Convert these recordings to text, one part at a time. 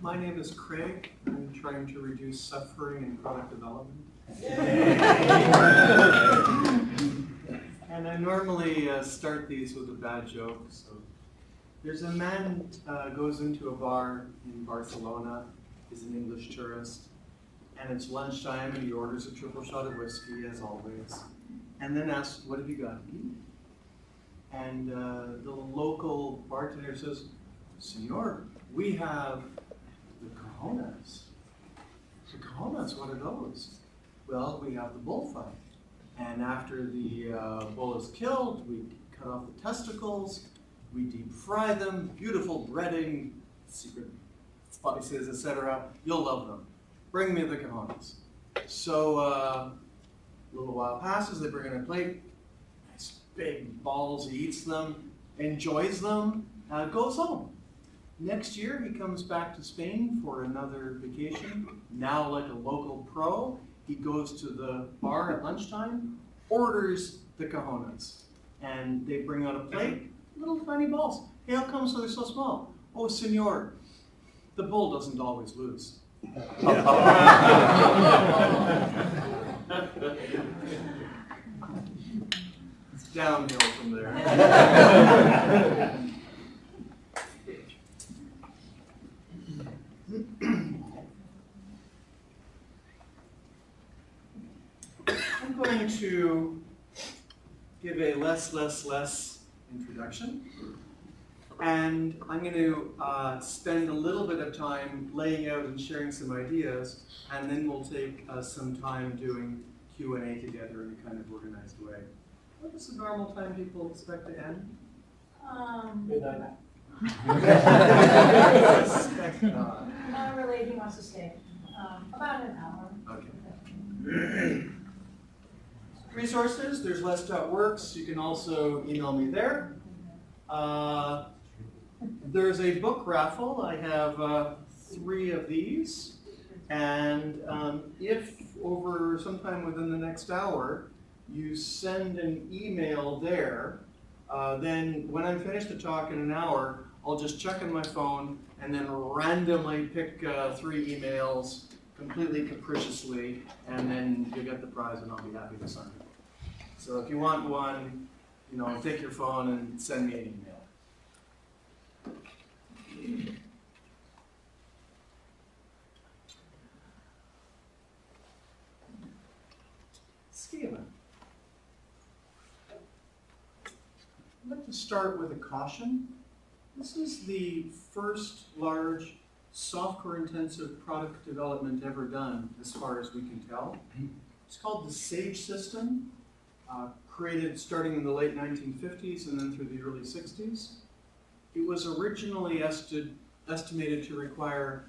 My name is Craig. I'm trying to reduce suffering in product development. And I normally start these with a bad joke. So there's a man goes into a bar in Barcelona. He's an English tourist. And it's lunchtime and he orders a triple shot of whiskey, as always. And then asks, what have you got to eat? And the local bartender says, Senor, we have the cojones. The cojones, what are those? Well, we have the bullfight. And after the bull is killed, we cut off the testicles, we deep fry them, beautiful breading, secret spices, etc. You'll love them. Bring me the cojones. So a little while passes, they bring in a plate, nice big balls, he eats them, enjoys them, goes home. Next year, he comes back to Spain for another vacation. Now, like a local pro, he goes to the bar at lunchtime, orders the cojones. And they bring out a plate, little tiny balls. Hey, how come so they're so small? Oh, senor, the bull doesn't always lose. It's downhill from there. I'm going to give a less introduction, and I'm going to spend a little bit of time laying out and sharing some ideas, and then we'll take some time doing Q&A together in a kind of organized way. What is the normal time people expect to end? Midnight. I suspect not. Really, he wants to stay about an hour. Okay. Resources, there's les.works. You can also email me there. There's a book raffle. I have 3 of these. And if over sometime within the next hour, you send an email there, then when I'm finished the talk in an hour, I'll just check on my phone and then randomly pick 3 emails completely capriciously, and then you'll get the prize and I'll be happy to sign it. So if you want one, take your phone and send me an email. Scaling. I'd like to start with a caution. This is the first large software-intensive product development ever done, as far as we can tell. It's called the SAGE system, created starting in the late 1950s and then through the early 60s. It was originally estimated to require,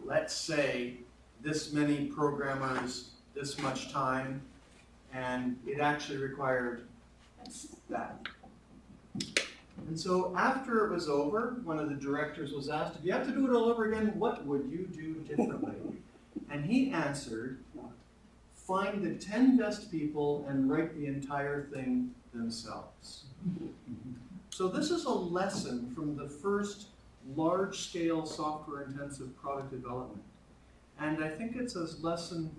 let's say, this many programmers, this much time, and it actually required that. And so after it was over, one of the directors was asked, if you have to do it all over again, what would you do differently? And he answered, find the 10 best people and write the entire thing themselves. So this is a lesson from the first large-scale software-intensive product development. And I think it's a lesson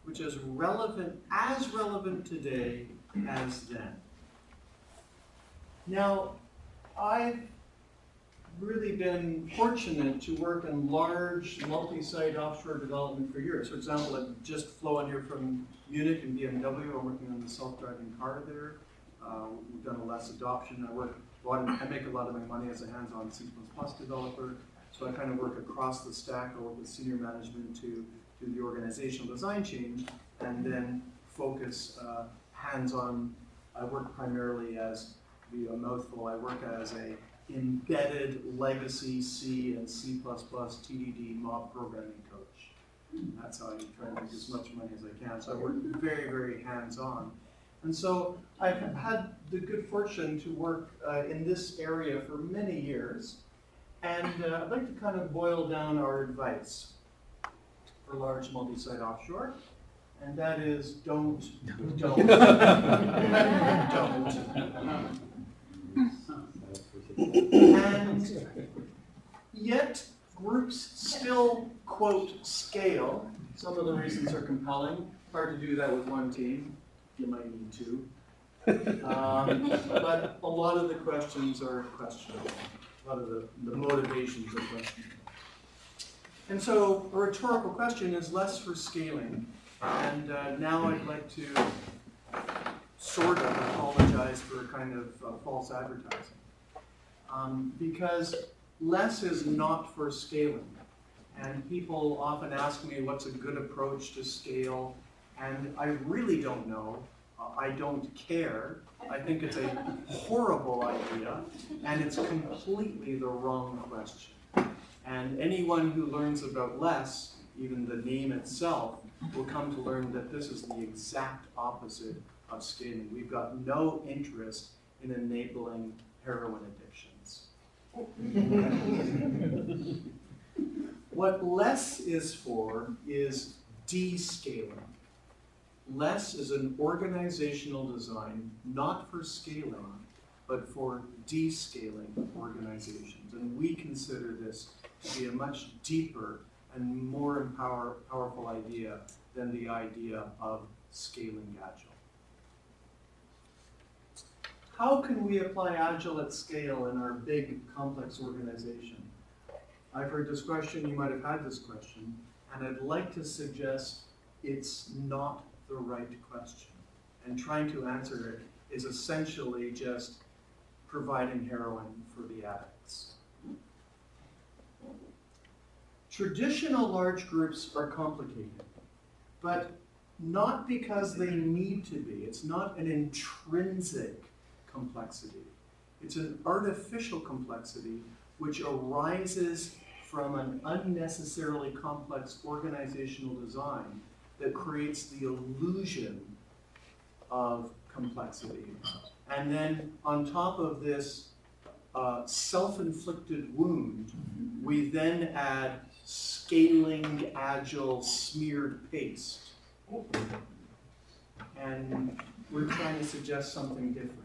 which is relevant today as then. Now, I've really been fortunate to work in large multi-site offshore development for years. For example, I've just flown here from Munich and BMW. I'm working on the self-driving car there. We've done a less adoption. I make a lot of my money as a hands-on C++ developer. So I kind of work across the stack. I work with senior management to do the organizational design change and then focus hands-on. I work primarily as, to be a mouthful, I work as a embedded legacy C and C++ TDD mob programming coach. That's how I try to make as much money as I can. So I work very, very hands-on. And so I've had the good fortune to work in this area for many years. And I'd like to kind of boil down our advice for large multi-site offshore. And that is don't. Don't. And yet, Groups still, quote, scale. Some of the reasons are compelling. Hard to do that with one team. You might need two. But a lot of the questions are questionable. A lot of the motivations are questionable. And so a rhetorical question is less for scaling. And now I'd like to sort of apologize for a kind of false advertising. Because less is not for scaling. And people often ask me what's a good approach to scale, and I really don't know. I don't care. I think it's a horrible idea, and it's completely the wrong question. And anyone who learns about less, even the name itself, will come to learn that this is the exact opposite of scaling. We've got no interest in enabling heroin addictions. What less is for is descaling. Less is an organizational design, not for scaling, but for descaling organizations. And we consider this to be a much deeper and more powerful idea than the idea of scaling Agile. How can we apply Agile at scale in our big, complex organization? I've heard this question, you might have had this question, and I'd like to suggest it's not the right question. And trying to answer it is essentially just providing heroin for the addicts. Traditional large groups are complicated, but not because they need to be. It's not an intrinsic complexity. It's an artificial complexity which arises from an unnecessarily complex organizational design that creates the illusion of complexity. And then on top of this self-inflicted wound, we then add scaling Agile smeared paste. And we're trying to suggest something different.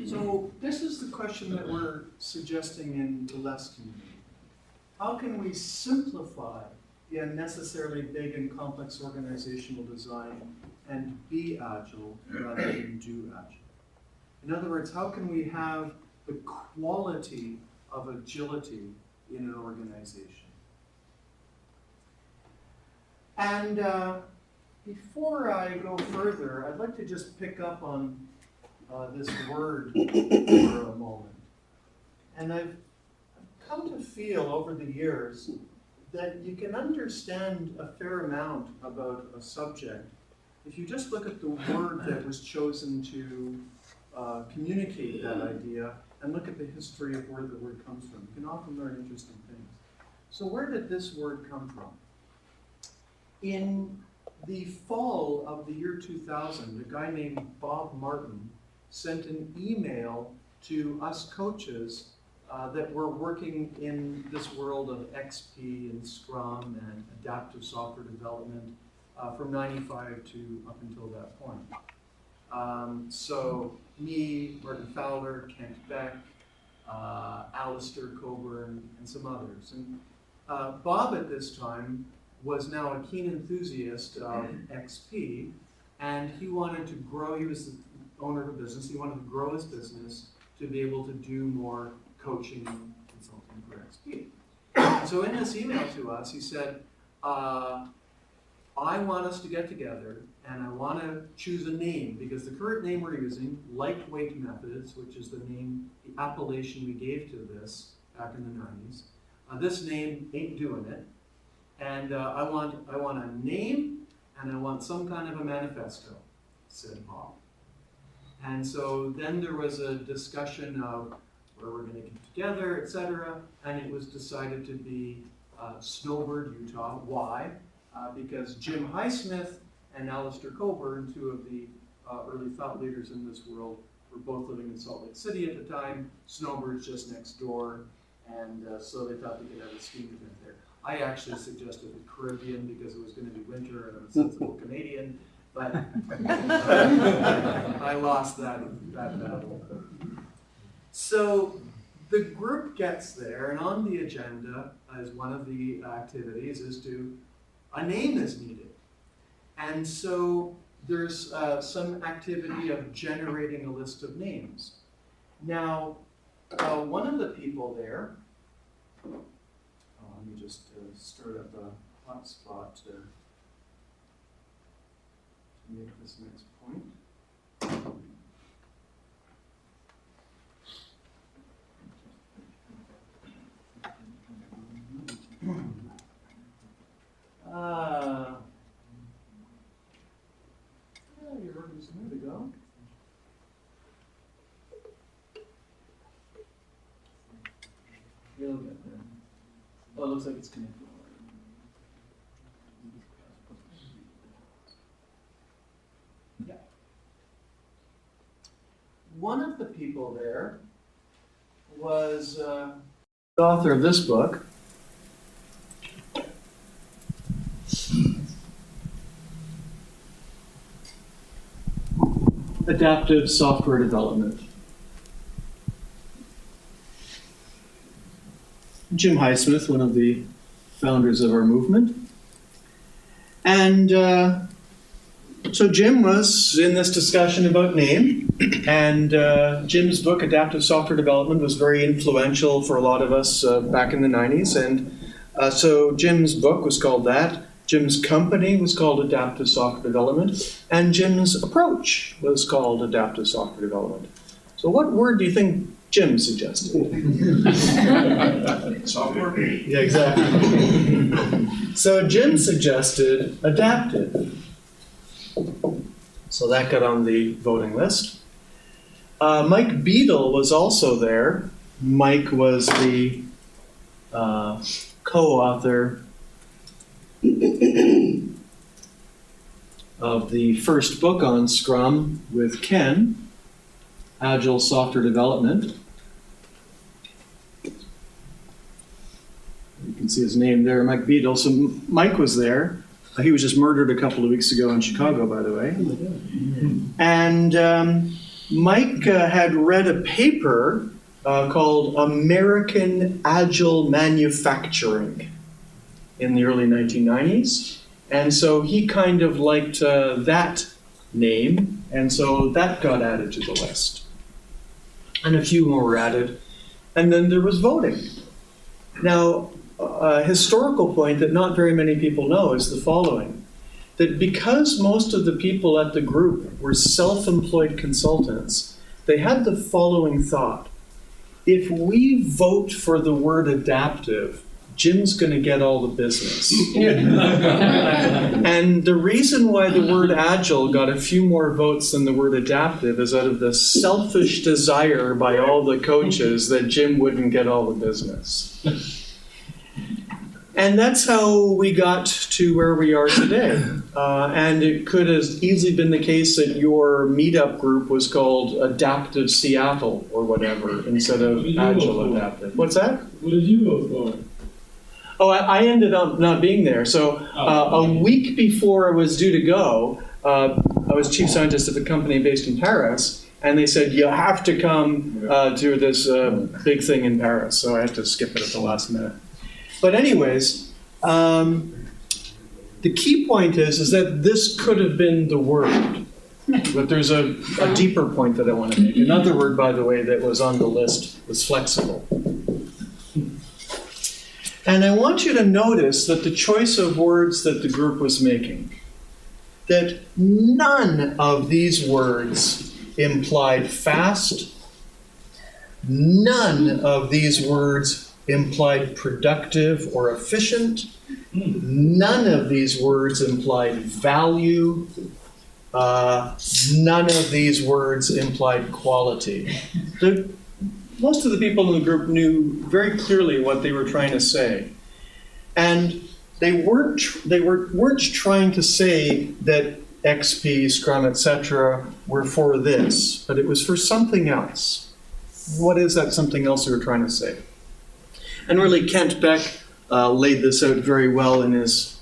So this is the question that we're suggesting in the LeSS community. How can we simplify the unnecessarily big and complex organizational design and be Agile rather than do Agile? In other words, how can we have the quality of agility in an organization? And before I go further, I'd like to just pick up on this word for a moment. And I've come to feel over the years that you can understand a fair amount about a subject if you just look at the word that was chosen to communicate that idea and look at the history of where the word comes from. You can often learn interesting things. So where did this word come from? In the fall of the year 2000, a guy named Bob Martin sent an email to us coaches that were working in this world of XP and Scrum and adaptive software development from 95 to up until that point. So me, Martin Fowler, Kent Beck, Alistair Coburn, and some others. And Bob at this time was now a keen enthusiast of XP, and he wanted to grow. He was the owner of a business. He wanted to grow his business to be able to do more coaching and consulting for XP. So in this email to us, he said, I want us to get together and I want to choose a name because the current name we're using, Lightweight Methods, which is the name, the appellation we gave to this back in the 90s, this name ain't doing it. And I want a name and I want some kind of a manifesto, said Bob. And so then there was a discussion of where we're going to get together, etc. And it was decided to be Snowbird, Utah. Why? Because Jim Highsmith and Alistair Coburn, two of the early thought leaders in this world, were both living in Salt Lake City at the time. Snowbird's just next door. And so they thought they could have a skiing event there. I actually suggested the Caribbean because it was going to be winter and I'm a sensible Canadian. but I lost that battle. So the group gets there, and on the agenda, as one of the activities, a name is needed. And so there's some activity of generating a list of names. Now, one of the people there, let me just start up a hotspot to make this next point. There we go. You'll get there. Oh, it looks like it's connected. Yeah. One of the people there was the author of this book. Adaptive software development. Jim Highsmith, one of the founders of our movement. And so Jim was in this discussion about name, and Jim's book, Adaptive Software Development, was very influential for a lot of us back in the 90s. And so Jim's book was called that. Jim's company was called Adaptive Software Development, and Jim's approach was called Adaptive Software Development. So what word do you think Jim suggested? Software? Yeah, exactly. So Jim suggested adaptive. So that got on the voting list. Mike Beadle was also there. Mike was the co-author of the first book on Scrum with Ken, Agile Software Development. You can see his name there, Mike Beadle. So Mike was there. He was just murdered a couple of weeks ago in Chicago, by the way. And Mike had read a paper called American Agile Manufacturing in the early 1990s. And so he kind of liked that name, and so that got added to the list. And a few more were added. And then there was voting. Now, a historical point that not very many people know is the following. That because most of the people at the group were self-employed consultants, they had the following thought. If we vote for the word adaptive, Jim's going to get all the business. And the reason why the word agile got a few more votes than the word adaptive is out of the selfish desire by all the coaches that Jim wouldn't get all the business. And that's how we got to where we are today. And it could have easily been the case that your meetup group was called Adaptive Seattle or whatever instead of Agile Adaptive. What's that? What did you vote for? Oh, I ended up not being there. So a week before I was due to go, I was chief scientist at a company based in Paris, and they said, you have to come to this big thing in Paris. So I had to skip it at the last minute. But anyways, the key point is that this could have been the word. But there's a deeper point that I want to make. Another word, by the way, that was on the list was flexible. And I want you to notice that the choice of words that the group was making, that none of these words implied fast, none of these words implied productive or efficient, none of these words implied value, none of these words implied quality. Most of the people in the group knew very clearly what they were trying to say. And they weren't trying to say that XP, Scrum, etc. were for this, but it was for something else. What is that something else they were trying to say? And really, Kent Beck laid this out very well in his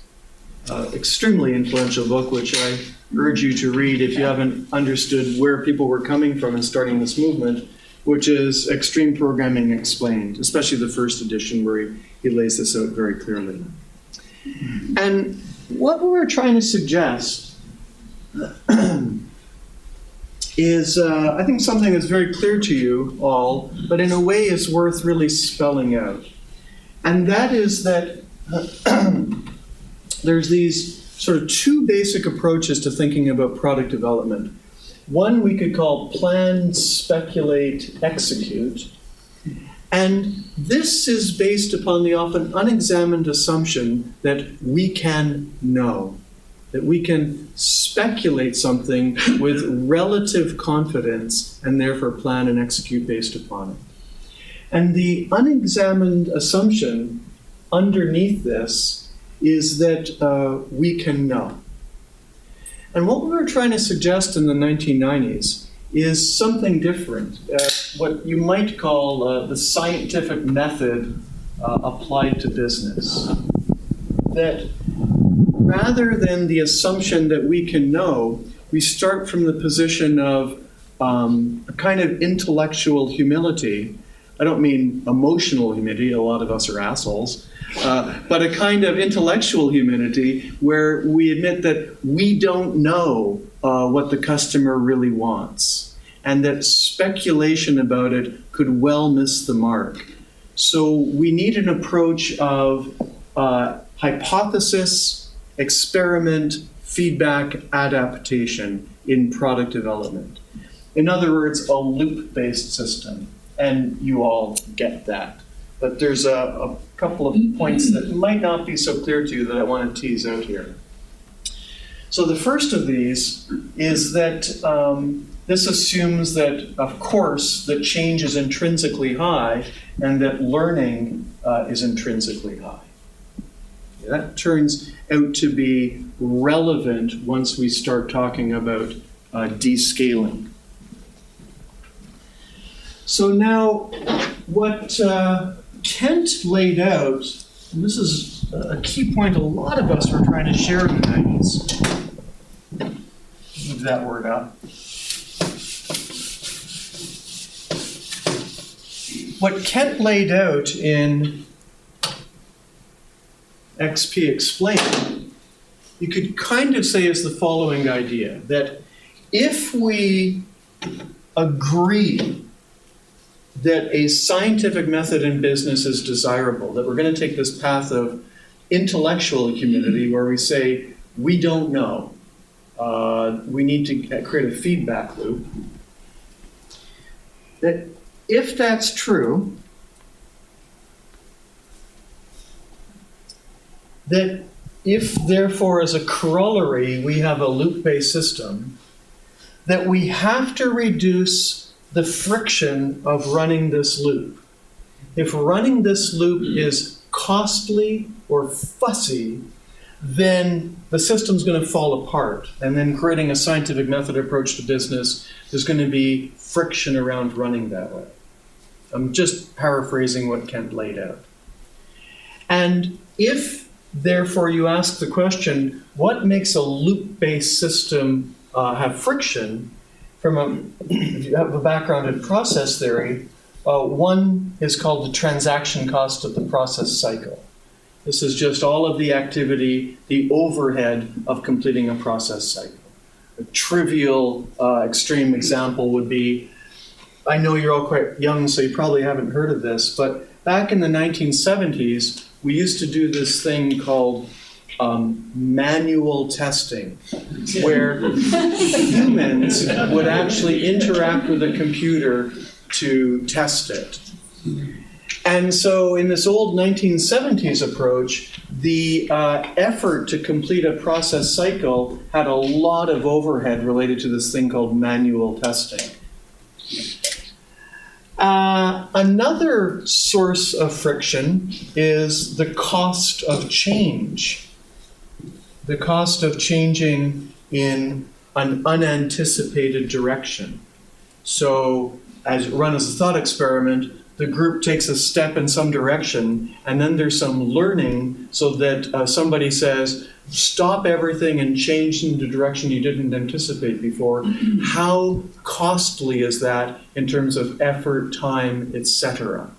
extremely influential book, which I urge you to read if you haven't understood where people were coming from in starting this movement, which is Extreme Programming Explained, especially the first edition where he lays this out very clearly. And what we were trying to suggest is, I think, something that's very clear to you all, but in a way is worth really spelling out. And that is that there's these sort of two basic approaches to thinking about product development. One we could call plan, speculate, execute. And this is based upon the often unexamined assumption that we can know, that we can speculate something with relative confidence and therefore plan and execute based upon it. And the unexamined assumption underneath this is that we can know. And what we were trying to suggest in the 1990s is something different, what you might call the scientific method applied to business. That rather than the assumption that we can know, we start from the position of a kind of intellectual humility. I don't mean emotional humility, a lot of us are assholes, but a kind of intellectual humility where we admit that we don't know what the customer really wants, and that speculation about it could well miss the mark. So we need an approach of hypothesis, experiment, feedback, adaptation in product development. In other words, a loop-based system. And you all get that. But there's a couple of points that might not be so clear to you that I want to tease out here. So the first of these is that this assumes that, of course, that change is intrinsically high and that learning is intrinsically high. That turns out to be relevant once we start talking about descaling. So now, what Kent laid out, and this is a key point a lot of us were trying to share in the 90s. Move that word up. What Kent laid out in XP Explained, you could kind of say is the following idea, that if we agree that a scientific method in business is desirable, that we're going to take this path of intellectual humility where we say, we don't know. We need to create a feedback loop. That if that's true, that if therefore as a corollary we have a loop-based system, that we have to reduce the friction of running this loop. If running this loop is costly or fussy, then the system's going to fall apart. And then creating a scientific method approach to business, there's going to be friction around running that way. I'm just paraphrasing what Kent laid out. And if, therefore, you ask the question, what makes a loop-based system have friction? If you have a background in process theory, one is called the transaction cost of the process cycle. This is just all of the activity, the overhead of completing a process cycle. A trivial, extreme example would be, I know you're all quite young, so you probably haven't heard of this, but back in the 1970s, we used to do this thing called manual testing, where humans would actually interact with a computer to test it. And so in this old 1970s approach, the effort to complete a process cycle had a lot of overhead related to this thing called manual testing. Another source of friction is the cost of change. The cost of changing in an unanticipated direction. So, as run as a thought experiment, the group takes a step in some direction, and then there's some learning so that somebody says, stop everything and change in the direction you didn't anticipate before, how costly is that in terms of effort, time, etc.?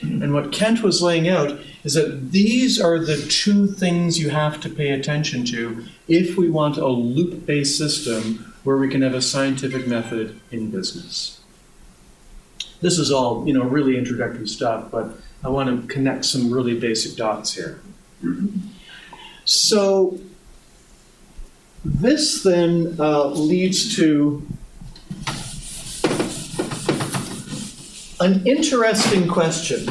And what Kent was laying out is that these are the two things you have to pay attention to if we want a loop-based system where we can have a scientific method in business. This is all, really introductory stuff, but I want to connect some really basic dots here. So this then leads to an interesting question.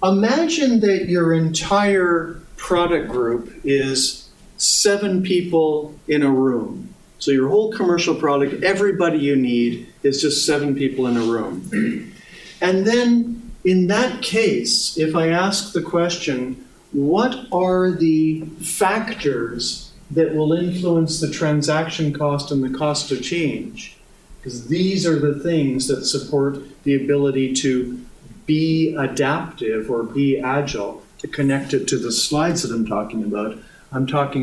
Imagine that your entire product group is 7 people in a room. So your whole commercial product, everybody you need, is just 7 people in a room. And then in that case, if I ask the question, what are the factors that will influence the transaction cost and the cost of change? Because these are the things that support the ability to be adaptive or be agile. To connect it to the slides that I'm talking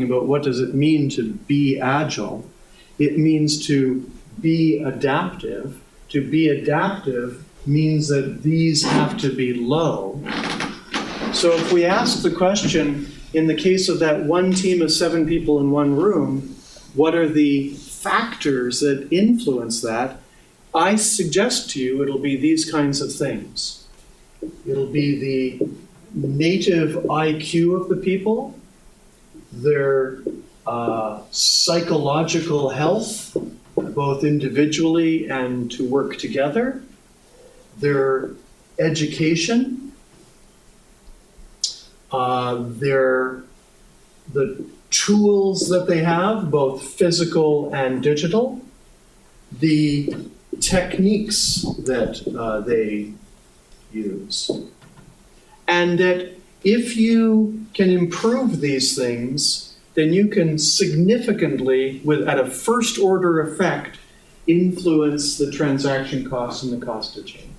about what does it mean to be agile? It means to be adaptive. To be adaptive means that these have to be low. So if we ask the question, in the case of that one team of 7 people in one room, what are the factors that influence that? I suggest to you it'll be these kinds of things. It'll be the native IQ of the people, their psychological health, both individually and to work together, their education, the tools that they have, both physical and digital, the techniques that they use. And that if you can improve these things, then you can significantly, at a first order effect, influence the transaction costs and the cost of change.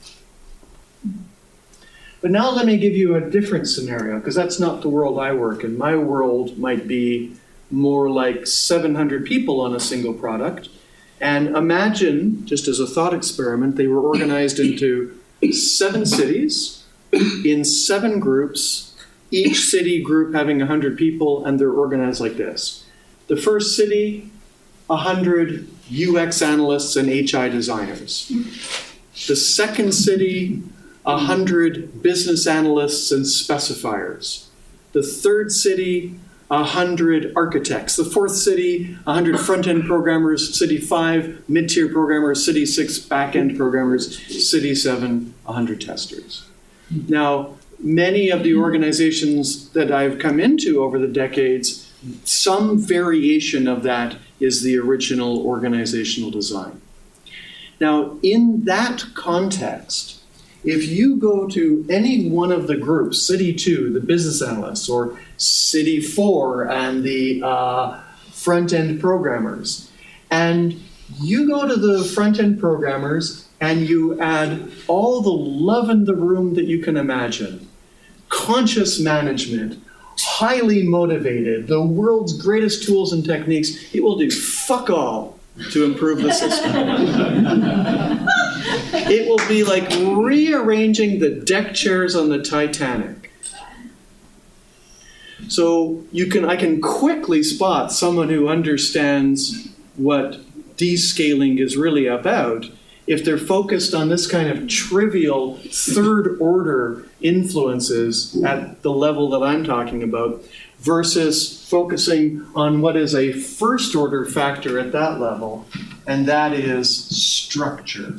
But now let me give you a different scenario, because that's not the world I work in. My world might be more like 700 people on a single product. And imagine, just as a thought experiment, they were organized into 7 cities in 7 groups, each city group having 100 people, and they're organized like this. The first city, 100 UX analysts and HI designers. The second city, 100 business analysts and specifiers. The third city, 100 architects. The fourth city, 100 front-end programmers. City 5, mid-tier programmers. City 6, back-end programmers. City 7, 100 testers. Now, many of the organizations that I've come into over the decades, some variation of that is the original organizational design. Now, in that context, if you go to any one of the groups, City 2, the business analysts, or City 4 and the front-end programmers, and you go to the front-end programmers and you add all the love in the room that you can imagine, conscious management, highly motivated, the world's greatest tools and techniques, it will do fuck all to improve the system. It will be like rearranging the deck chairs on the Titanic. So I can quickly spot someone who understands what descaling is really about if they're focused on this kind of trivial third order influences at the level that I'm talking about versus focusing on what is a first order factor at that level, and that is structure.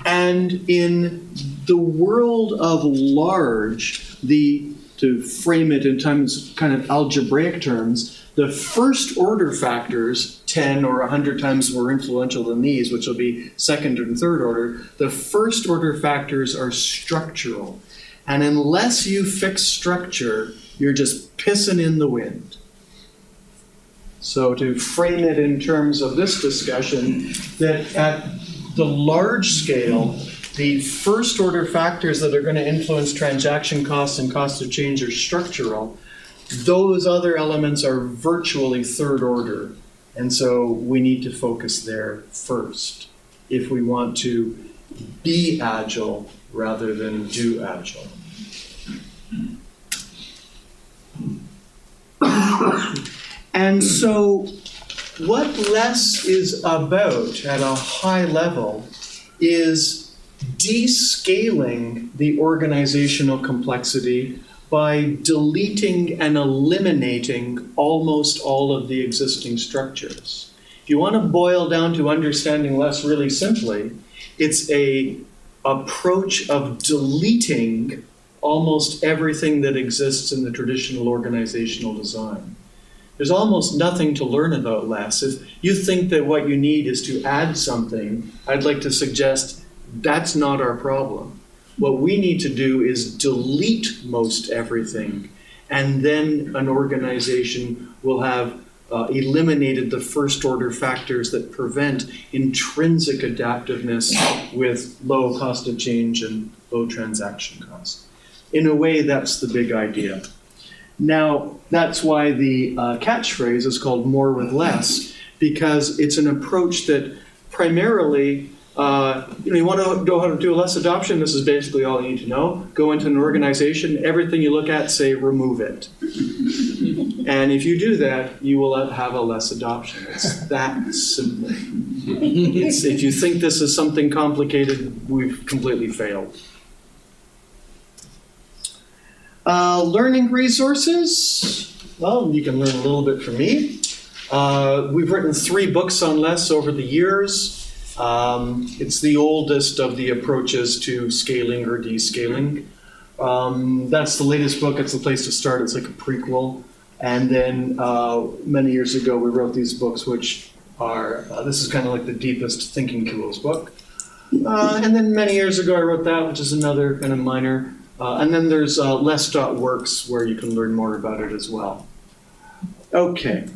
And in the world of large, to frame it in terms, kind of algebraic terms, the first order factors, 10 or 100 times more influential than these, which will be second and third order, the first order factors are structural. And unless you fix structure, you're just pissing in the wind. So to frame it in terms of this discussion, that at the large scale, the first order factors that are going to influence transaction costs and cost of change are structural. Those other elements are virtually third order. And so we need to focus there first if we want to be agile rather than do agile. And so what LeSS is about at a high level is descaling the organizational complexity by deleting and eliminating almost all of the existing structures. If you want to boil down to understanding LeSS really simply, it's an approach of deleting almost everything that exists in the traditional organizational design. There's almost nothing to learn about LeSS. If you think that what you need is to add something, I'd like to suggest that's not our problem. What we need to do is delete most everything, and then an organization will have eliminated the first order factors that prevent intrinsic adaptiveness with low cost of change and low transaction cost. In a way, that's the big idea. Now, that's why the catchphrase is called more with less, because it's an approach that primarily, you want to know how to do a LeSS adoption, this is basically all you need to know. Go into an organization, everything you look at, say remove it. And if you do that, you will have a LeSS adoption. It's that simple. If you think this is something complicated, we've completely failed. Learning resources, well, you can learn a little bit from me. We've written 3 books on LeSS over the years. It's the oldest of the approaches to scaling or descaling. That's the latest book. It's the place to start. It's like a prequel. And then many years ago, we wrote these books, which are, this is kind of like the deepest thinking tools book. And then many years ago, I wrote that, which is another kind of minor. And then there's LeSS.works, where you can learn more about it as well. Okay.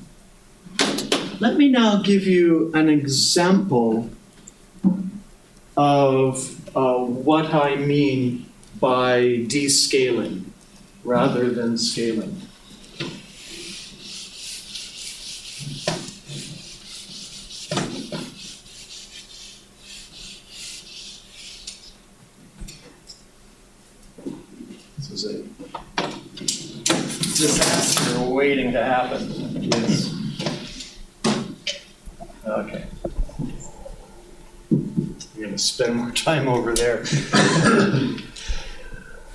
Let me now give you an example of what I mean by descaling rather than scaling. This is a disaster waiting to happen. Yes. Okay. You're going to spend more time over there.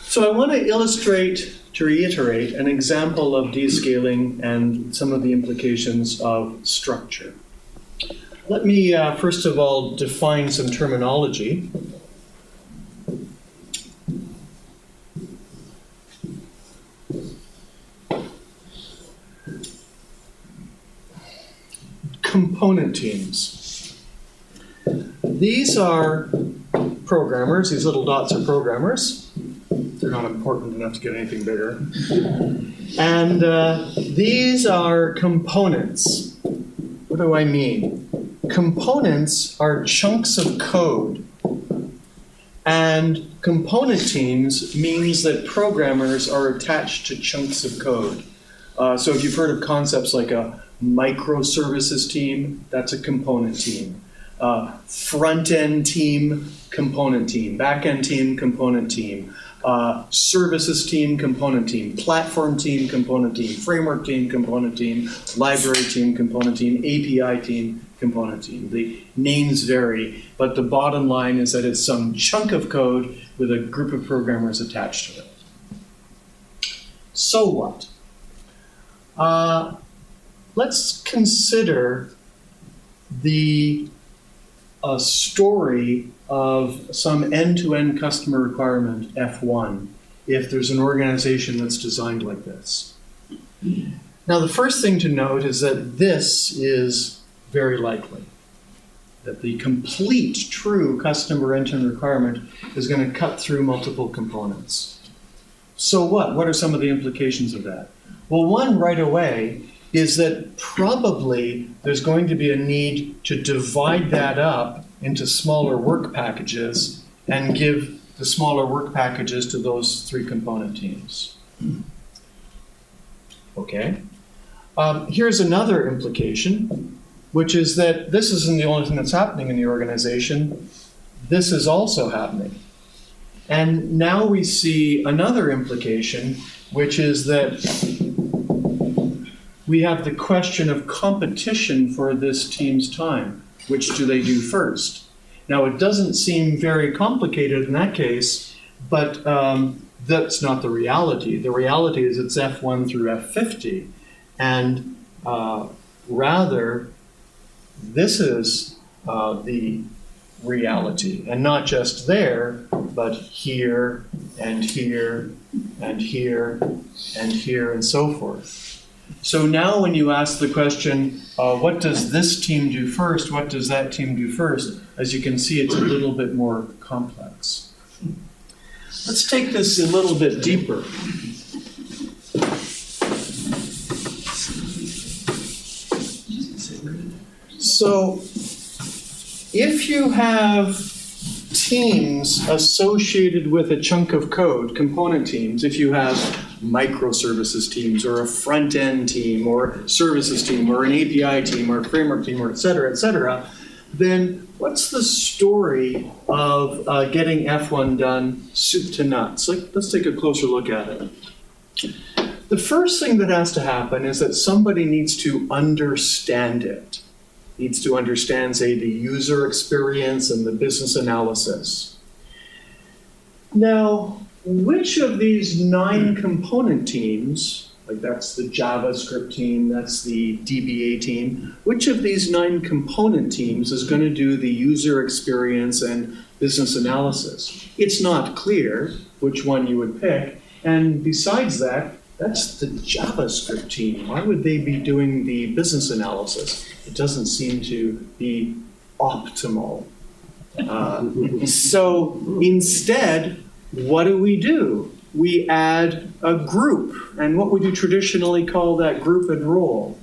So I want to illustrate, to reiterate, an example of descaling and some of the implications of structure. Let me, first of all, define some terminology. Component teams. These are programmers. These little dots are programmers. They're not important enough to get anything bigger. And these are components. What do I mean? Components are chunks of code. And component teams means that programmers are attached to chunks of code. So if you've heard of concepts like a microservices team, that's a component team. Front-end team, component team. Back-end team, component team. Services team, component team. Platform team, component team. Framework team, component team. Library team, component team. API team, component team. The names vary, but the bottom line is that it's some chunk of code with a group of programmers attached to it. So what? Let's consider the story of some end-to-end customer requirement, F1, if there's an organization that's designed like this. Now, the first thing to note is that this is very likely, that the complete, true customer end-to-end requirement is going to cut through multiple components. So what? What are some of the implications of that? Well, one right away is that probably there's going to be a need to divide that up into smaller work packages and give the smaller work packages to those 3 component teams. Okay. Here's another implication, which is that this isn't the only thing that's happening in the organization. This is also happening. And now we see another implication, which is that we have the question of competition for this team's time. Which do they do first? Now, it doesn't seem very complicated in that case, but that's not the reality. The reality is it's F1 through F50, and rather, this is the reality, and not just there, but here, and here, and here, and here, and so forth. So now when you ask the question, what does this team do first, what does that team do first, as you can see, it's a little bit more complex. Let's take this a little bit deeper. So if you have teams associated with a chunk of code, component teams, if you have microservices teams or a front-end team or services team or an API team or a framework team or et cetera, then what's the story of getting F1 done soup to nuts? Let's take a closer look at it. The first thing that has to happen is that somebody needs to understand it. Needs to understand, say, the user experience and the business analysis. Now, which of these 9 component teams, like that's the JavaScript team, that's the DBA team, which of these 9 component teams is going to do the user experience and business analysis? It's not clear which one you would pick, and besides that, that's the JavaScript team. Why would they be doing the business analysis? It doesn't seem to be optimal. So instead, what do? We add a group. And what would you traditionally call that group and role?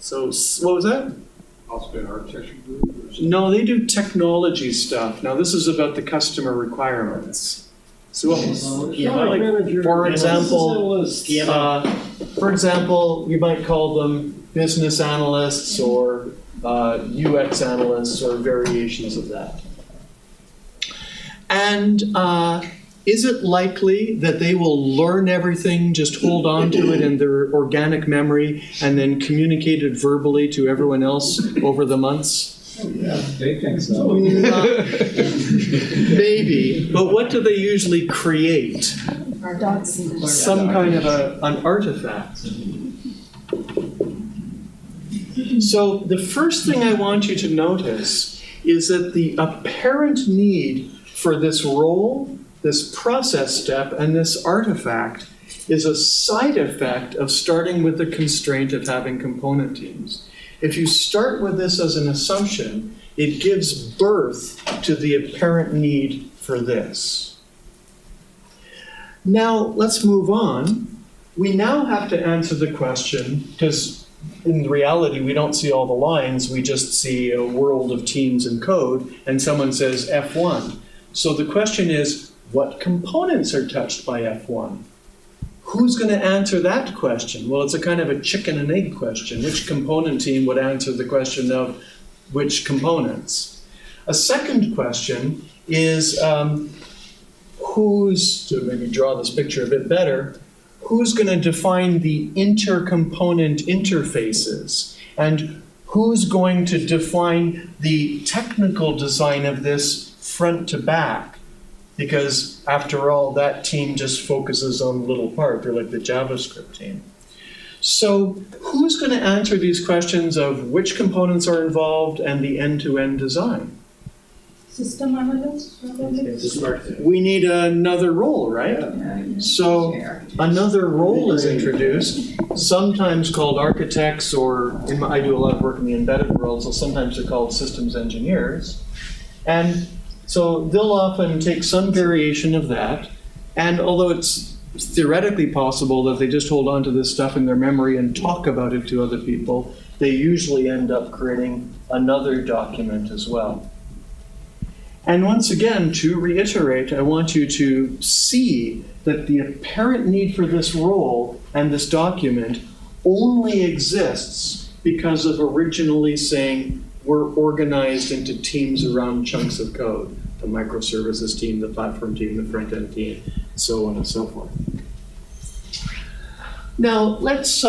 So what was that? Also an architecture group? No, they do technology stuff. Now this is about the customer requirements. So, for example, you might call them business analysts or UX analysts or variations of that. And is it likely that they will learn everything, just hold on to it in their organic memory, and then communicate it verbally to everyone else over the months? Yeah, they think so. Maybe, but what do they usually create? Some kind of an artifact. So the first thing I want you to notice is that the apparent need for this role, this process step, and this artifact is a side effect of starting with the constraint of having component teams. If you start with this as an assumption, it gives birth to the apparent need for this. Now, let's move on. We now have to answer the question, because in reality, we don't see all the lines, we just see a world of teams and code, and someone says F1. So the question is, what components are touched by F1? Who's going to answer that question? Well, it's a kind of a chicken and egg question. Which component team would answer the question of which components? A second question is to maybe draw this picture a bit better, who's going to define the intercomponent interfaces? And who's going to define the technical design of this front to back? Because after all, that team just focuses on a little part. They're like the JavaScript team. So who's going to answer these questions of which components are involved and the end-to-end design? System analyst, probably? We need another role, right? So another role is introduced, sometimes called architects, or I do a lot of work in the embedded world, so sometimes they're called systems engineers. And so they'll often take some variation of that, and although it's theoretically possible that they just hold on to this stuff in their memory and talk about it to other people, they usually end up creating another document as well. And once again, to reiterate, I want you to see that the apparent need for this role and this document only exists because of originally saying we're organized into teams around chunks of code. The microservices team, the platform team, the front-end team, so on and so forth. Now, let's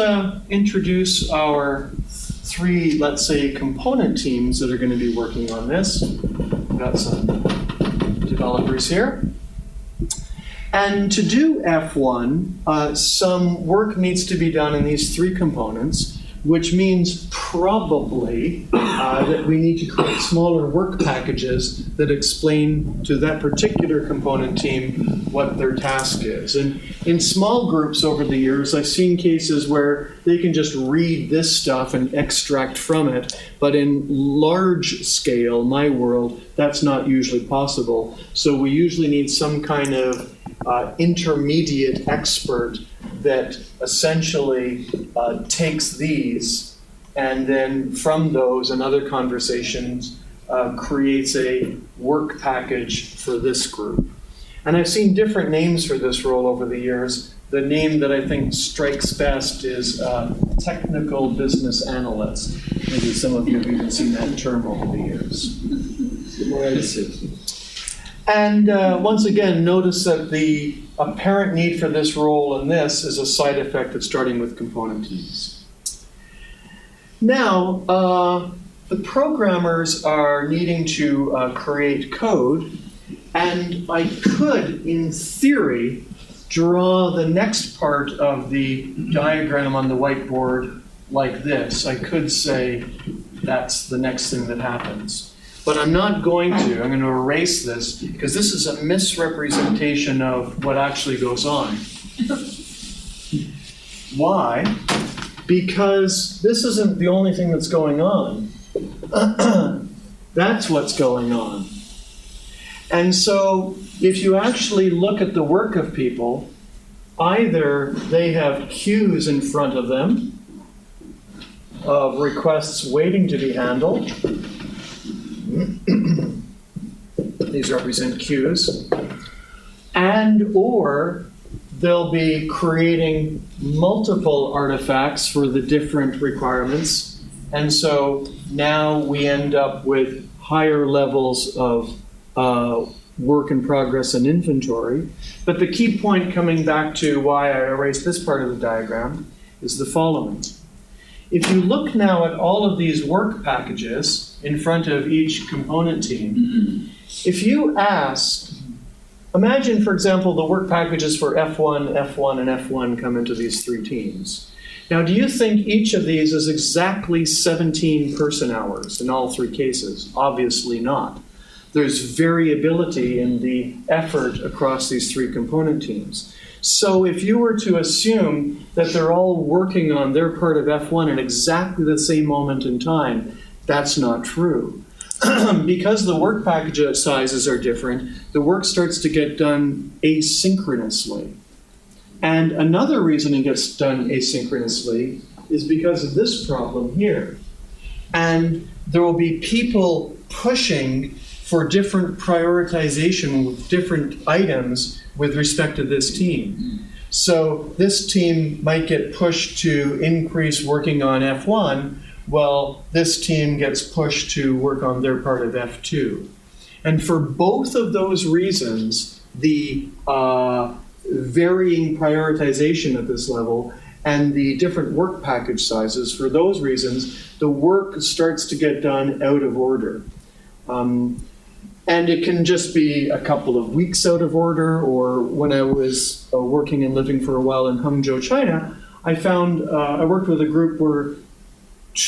introduce our three, let's say, component teams that are going to be working on this. We've got some developers here. And to do F1, some work needs to be done in these three components, which means probably that we need to create smaller work packages that explain to that particular component team what their task is. And in small groups over the years, I've seen cases where they can just read this stuff and extract from it. But in large scale, my world, that's not usually possible. So we usually need some kind of intermediate expert that essentially takes these and then from those and other conversations creates a work package for this group. And I've seen different names for this role over the years. The name that I think strikes best is technical business analyst. Maybe some of you have even seen that term over the years. And once again, notice that the apparent need for this role and this is a side effect of starting with component teams. Now, the programmers are needing to create code, and I could, in theory, draw the next part of the diagram on the whiteboard like this. I could say that's the next thing that happens. But I'm not going to. I'm going to erase this because this is a misrepresentation of what actually goes on. Why? Because this isn't the only thing that's going on. That's what's going on. And so if you actually look at the work of people, either they have queues in front of them of requests waiting to be handled. These represent queues. And or they'll be creating multiple artifacts for the different requirements. And so now we end up with higher levels of work in progress and inventory. But the key point coming back to why I erased this part of the diagram is the following. If you look now at all of these work packages in front of each component team, if you ask, imagine, for example, the work packages for F1, F1, and F1 come into these three teams. Now, do you think each of these is exactly 17 person hours in all three cases? Obviously not. There's variability in the effort across these three component teams. So if you were to assume that they're all working on their part of F1 at exactly the same moment in time, that's not true. Because the work package sizes are different, the work starts to get done asynchronously. And another reason it gets done asynchronously is because of this problem here. And there will be people pushing for different prioritization with different items with respect to this team. So this team might get pushed to increase working on F1, while this team gets pushed to work on their part of F2. And for both of those reasons, the varying prioritization at this level and the different work package sizes, for those reasons, the work starts to get done out of order. And it can just be a couple of weeks out of order, or when I was working and living for a while in Hangzhou, China, I found, I worked with a group where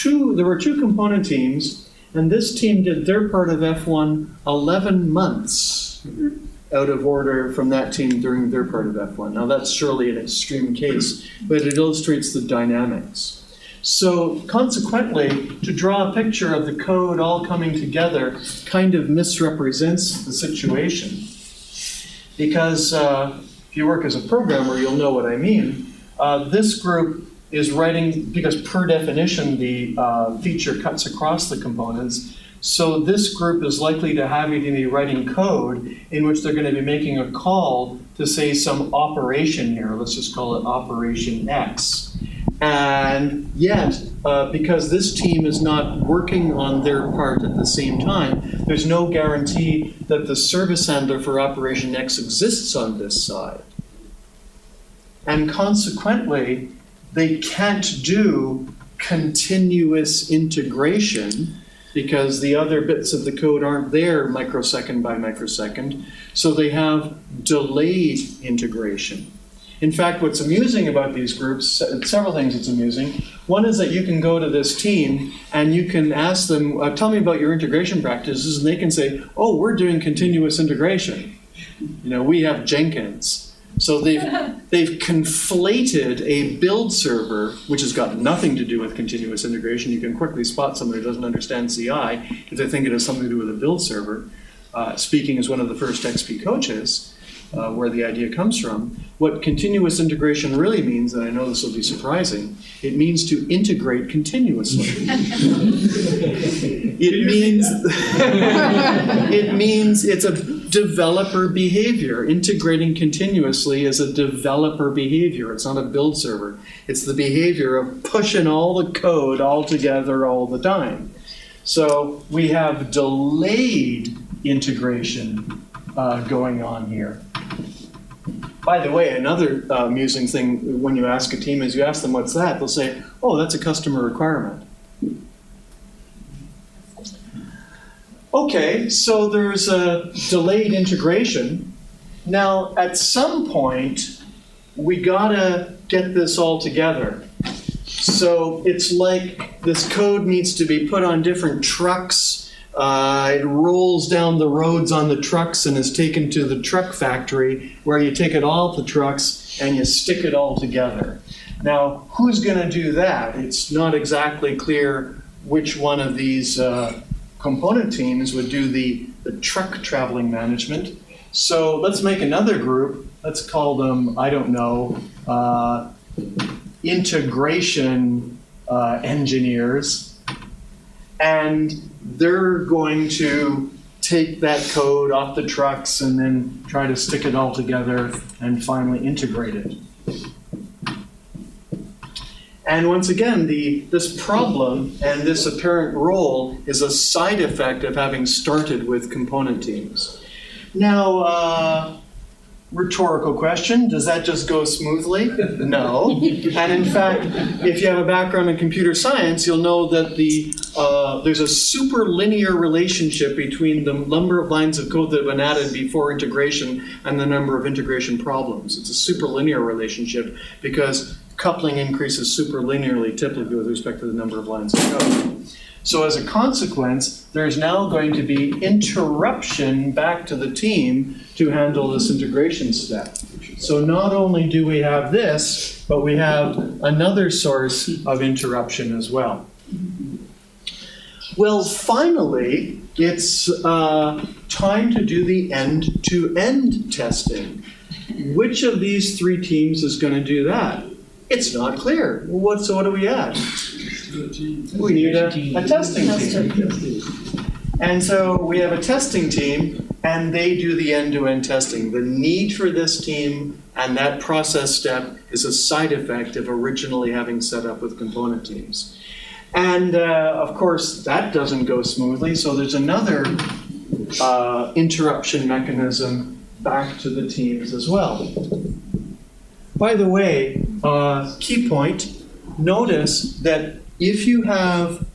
there were two component teams, and this team did their part of F1 11 months out of order from that team during their part of F1. Now that's surely an extreme case, but it illustrates the dynamics. So consequently, to draw a picture of the code all coming together kind of misrepresents the situation. Because if you work as a programmer, you'll know what I mean. This group is writing, because per definition the feature cuts across the components, So this group is likely to have you to be writing code in which they're going to be making a call to say some operation here. Let's just call it operation X. And yet, because this team is not working on their part at the same time, there's no guarantee that the service handler for operation X exists on this side. And consequently, they can't do continuous integration because the other bits of the code aren't there microsecond by microsecond, so they have delayed integration. In fact, what's amusing about these groups, several things that's amusing. One is that you can go to this team and you can ask them, tell me about your integration practices, and they can say, oh, we're doing continuous integration. We have Jenkins. So they've conflated a build server, which has got nothing to do with continuous integration. You can quickly spot somebody who doesn't understand CI if they think it has something to do with a build server. Speaking as one of the first XP coaches, where the idea comes from, what continuous integration really means, and I know this will be surprising, it means to integrate continuously. It means it's a developer behavior. Integrating continuously is a developer behavior. It's not a build server. It's the behavior of pushing all the code all together all the time. So we have delayed integration going on here. By the way, another amusing thing when you ask a team is you ask them what's that, they'll say, oh, that's a customer requirement. Okay, so there's a delayed integration. Now, at some point, we gotta get this all together. So it's like this code needs to be put on different trucks. It rolls down the roads on the trucks and is taken to the truck factory where you take it off the trucks and you stick it all together. Now, who's gonna do that? It's not exactly clear which one of these component teams would do the truck traveling management. So let's make another group. Let's call them, I don't know, integration engineers. And they're going to take that code off the trucks and then try to stick it all together and finally integrate it. And once again, this problem and this apparent role is a side effect of having started with component teams. Now, rhetorical question, does that just go smoothly? No. And in fact, if you have a background in computer science, you'll know that there's a super linear relationship between the number of lines of code that have been added before integration and the number of integration problems. It's a super linear relationship because coupling increases super linearly typically with respect to the number of lines of code. So as a consequence, there's now going to be interruption back to the team to handle this integration step. So not only do we have this, but we have another source of interruption as well. Well, finally, it's time to do the end-to-end testing. Which of these three teams is going to do that? It's not clear. So what do we add? We need a testing team. And so we have a testing team, and they do the end-to-end testing. The need for this team and that process step is a side effect of originally having set up with component teams. And of course, that doesn't go smoothly, so there's another interruption mechanism back to the teams as well. By the way, key point, notice that if you have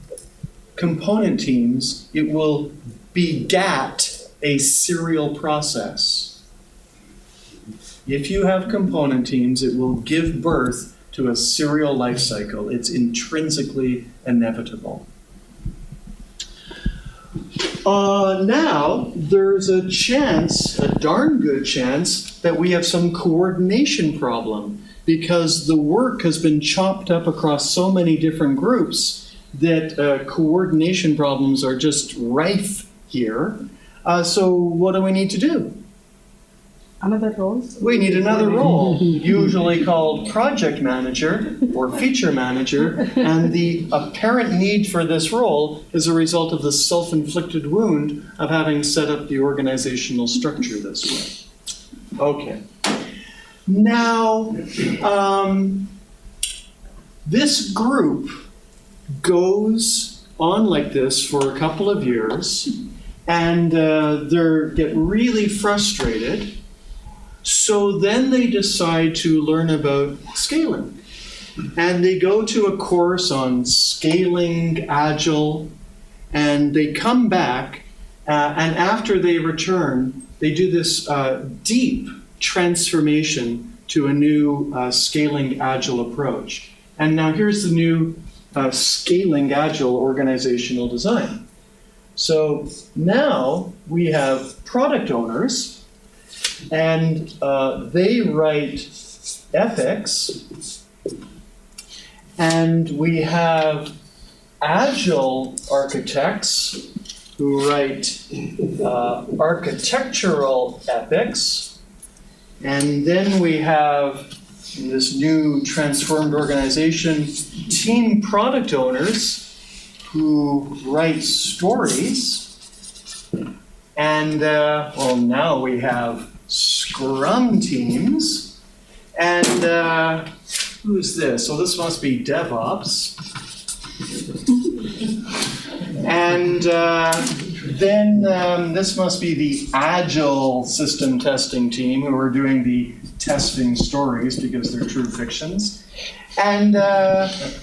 component teams, it will begat a serial process. If you have component teams, it will give birth to a serial life cycle. It's intrinsically inevitable. Now, there's a chance, a darn good chance, that we have some coordination problem because the work has been chopped up across so many different groups that coordination problems are just rife here. So what do we need to do? Another role? We need another role, usually called project manager or feature manager, and the apparent need for this role is a result of the self-inflicted wound of having set up the organizational structure this way. Okay. Now, this group goes on like this for a couple of years, and they get really frustrated. So then they decide to learn about scaling. And they go to a course on scaling Agile, and they come back, and after they return, they do this deep transformation to a new scaling Agile approach. And now here's the new scaling Agile organizational design. So now we have product owners, and they write ethics, and we have Agile architects who write architectural ethics, and then we have, in this new transformed organization, team product owners who write stories, and well, now we have Scrum teams, and who's this? So this must be DevOps. And then this must be the Agile system testing team who are doing the testing stories because they're true fictions. And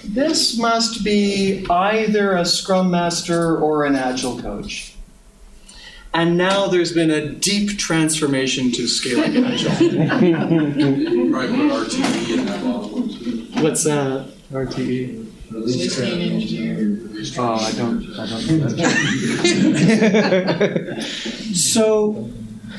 this must be either a Scrum Master or an Agile coach. And now there's been a deep transformation to scaling Agile. Right, put RTE in that model. What's that? RTE? Oh, I don't know that. So,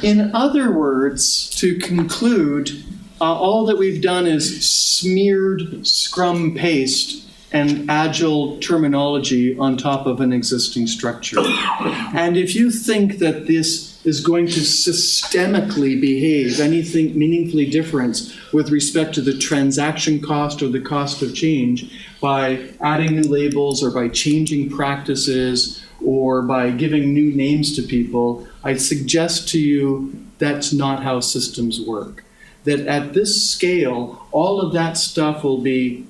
in other words, to conclude, all that we've done is smeared Scrum paste and Agile terminology on top of an existing structure. And if you think that this is going to systemically behave anything meaningfully different with respect to the transaction cost or the cost of change by adding new labels or by changing practices or by giving new names to people, I suggest to you that's not how systems work. That at this scale, all of that stuff will be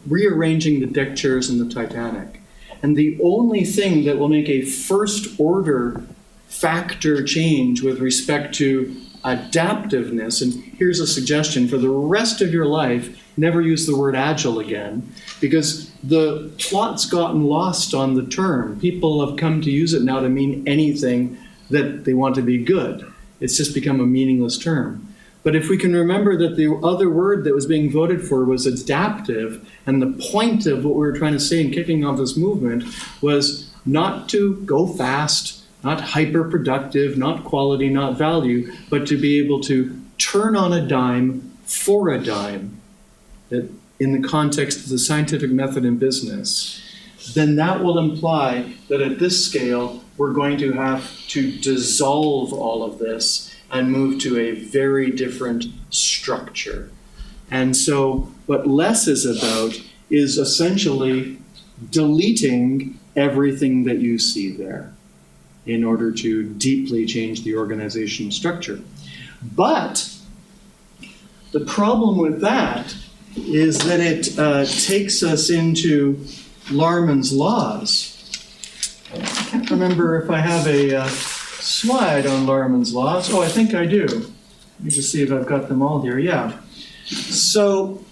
rearranging the deck chairs in the Titanic. And the only thing that will make a first order factor change with respect to adaptiveness, and here's a suggestion for the rest of your life, never use the word Agile again, because the plot's gotten lost on the term. People have come to use it now to mean anything that they want to be good. It's just become a meaningless term. But if we can remember that the other word that was being voted for was adaptive, and the point of what we were trying to say in kicking off this movement was not to go fast, not hyper-productive, not quality, not value, but to be able to turn on a dime for a dime, that in the context of the scientific method in business, then that will imply that at this scale, we're going to have to dissolve all of this and move to a very different structure. And so what LeSS is about is essentially deleting everything that you see there in order to deeply change the organizational structure. But the problem with that is that it takes us into Larmans Laws. I can't remember if I have a slide on Larmans Laws. Oh, I think I do. Let me just see if I've got them all here. Yeah. So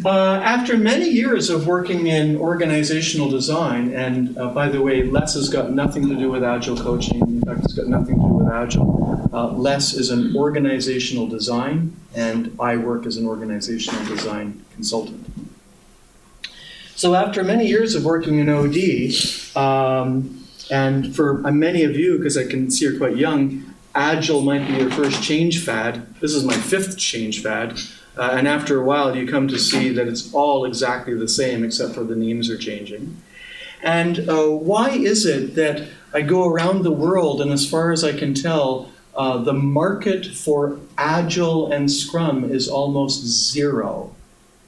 after many years of working in organizational design, and by the way, LeSS has got nothing to do with Agile coaching. In fact, it's got nothing to do with Agile. LeSS is an organizational design, and I work as an organizational design consultant. So after many years of working in OD, and for many of you, because I can see you're quite young, Agile might be your first change fad. This is my 5th change fad. And after a while, you come to see that it's all exactly the same, except for the names are changing. And why is it that I go around the world, and as far as I can tell, the market for Agile and Scrum is almost zero.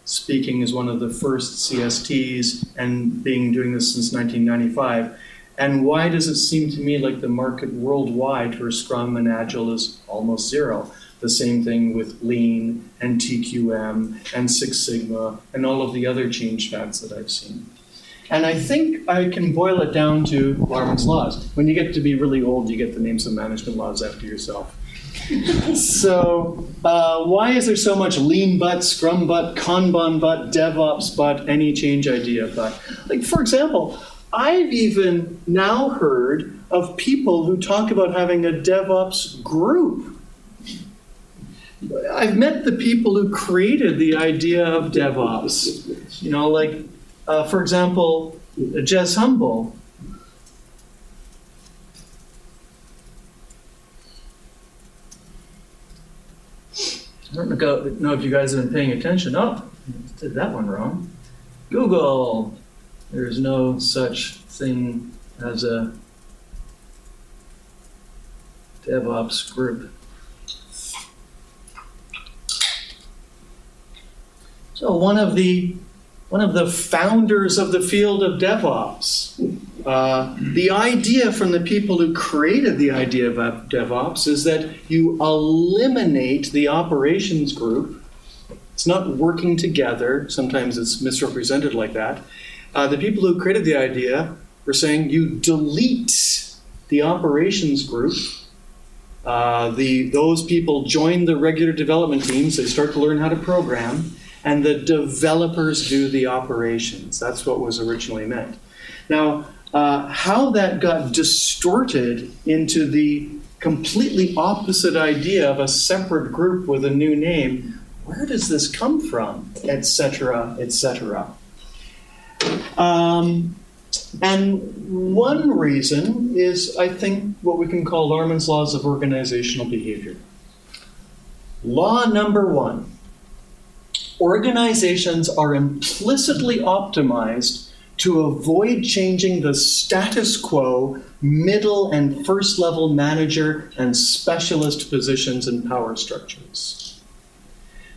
Speaking as one of the first CSTs and doing this since 1995. And why does it seem to me like the market worldwide for Scrum and Agile is almost zero? The same thing with Lean and TQM and Six Sigma and all of the other change fads that I've seen. And I think I can boil it down to Larman's Laws. When you get to be really old, you get to name some management laws after yourself. So why is there so much Lean but, Scrum but, Kanban but, DevOps but, any change idea but? Like, for example, I've even now heard of people who talk about having a DevOps group. I've met the people who created the idea of DevOps. You know, like, for example, Jez Humble. I don't know if you guys have been paying attention. Oh, I did that one wrong. Google. There's no such thing as a DevOps group. So one of the founders of the field of DevOps, the idea from the people who created the idea of DevOps is that you eliminate the operations group. It's not working together. Sometimes it's misrepresented like that. The people who created the idea were saying you delete the operations group. Those people join the regular development teams. They start to learn how to program. And the developers do the operations. That's what was originally meant. Now, how that got distorted into the completely opposite idea of a separate group with a new name, where does this come from, et cetera, et cetera. And one reason is, I think, what we can call Larman's Laws of organizational behavior. Law number 1. Organizations are implicitly optimized to avoid changing the status quo middle and first level manager and specialist positions and power structures.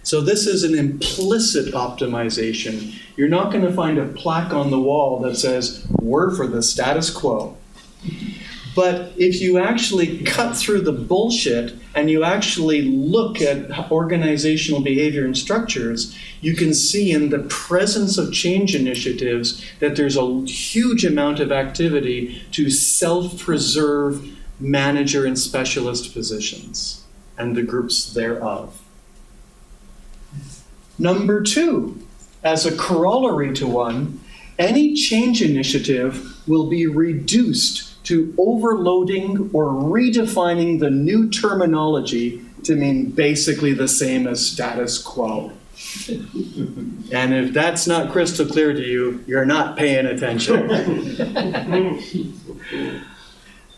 So this is an implicit optimization. You're not going to find a plaque on the wall that says, we're for the status quo. But if you actually cut through the bullshit and you actually look at organizational behavior and structures, you can see in the presence of change initiatives that there's a huge amount of activity to self-preserve manager and specialist positions and the groups thereof. Number 2, as a corollary to 1, any change initiative will be reduced to overloading or redefining the new terminology to mean basically the same as status quo. And if that's not crystal clear to you, you're not paying attention.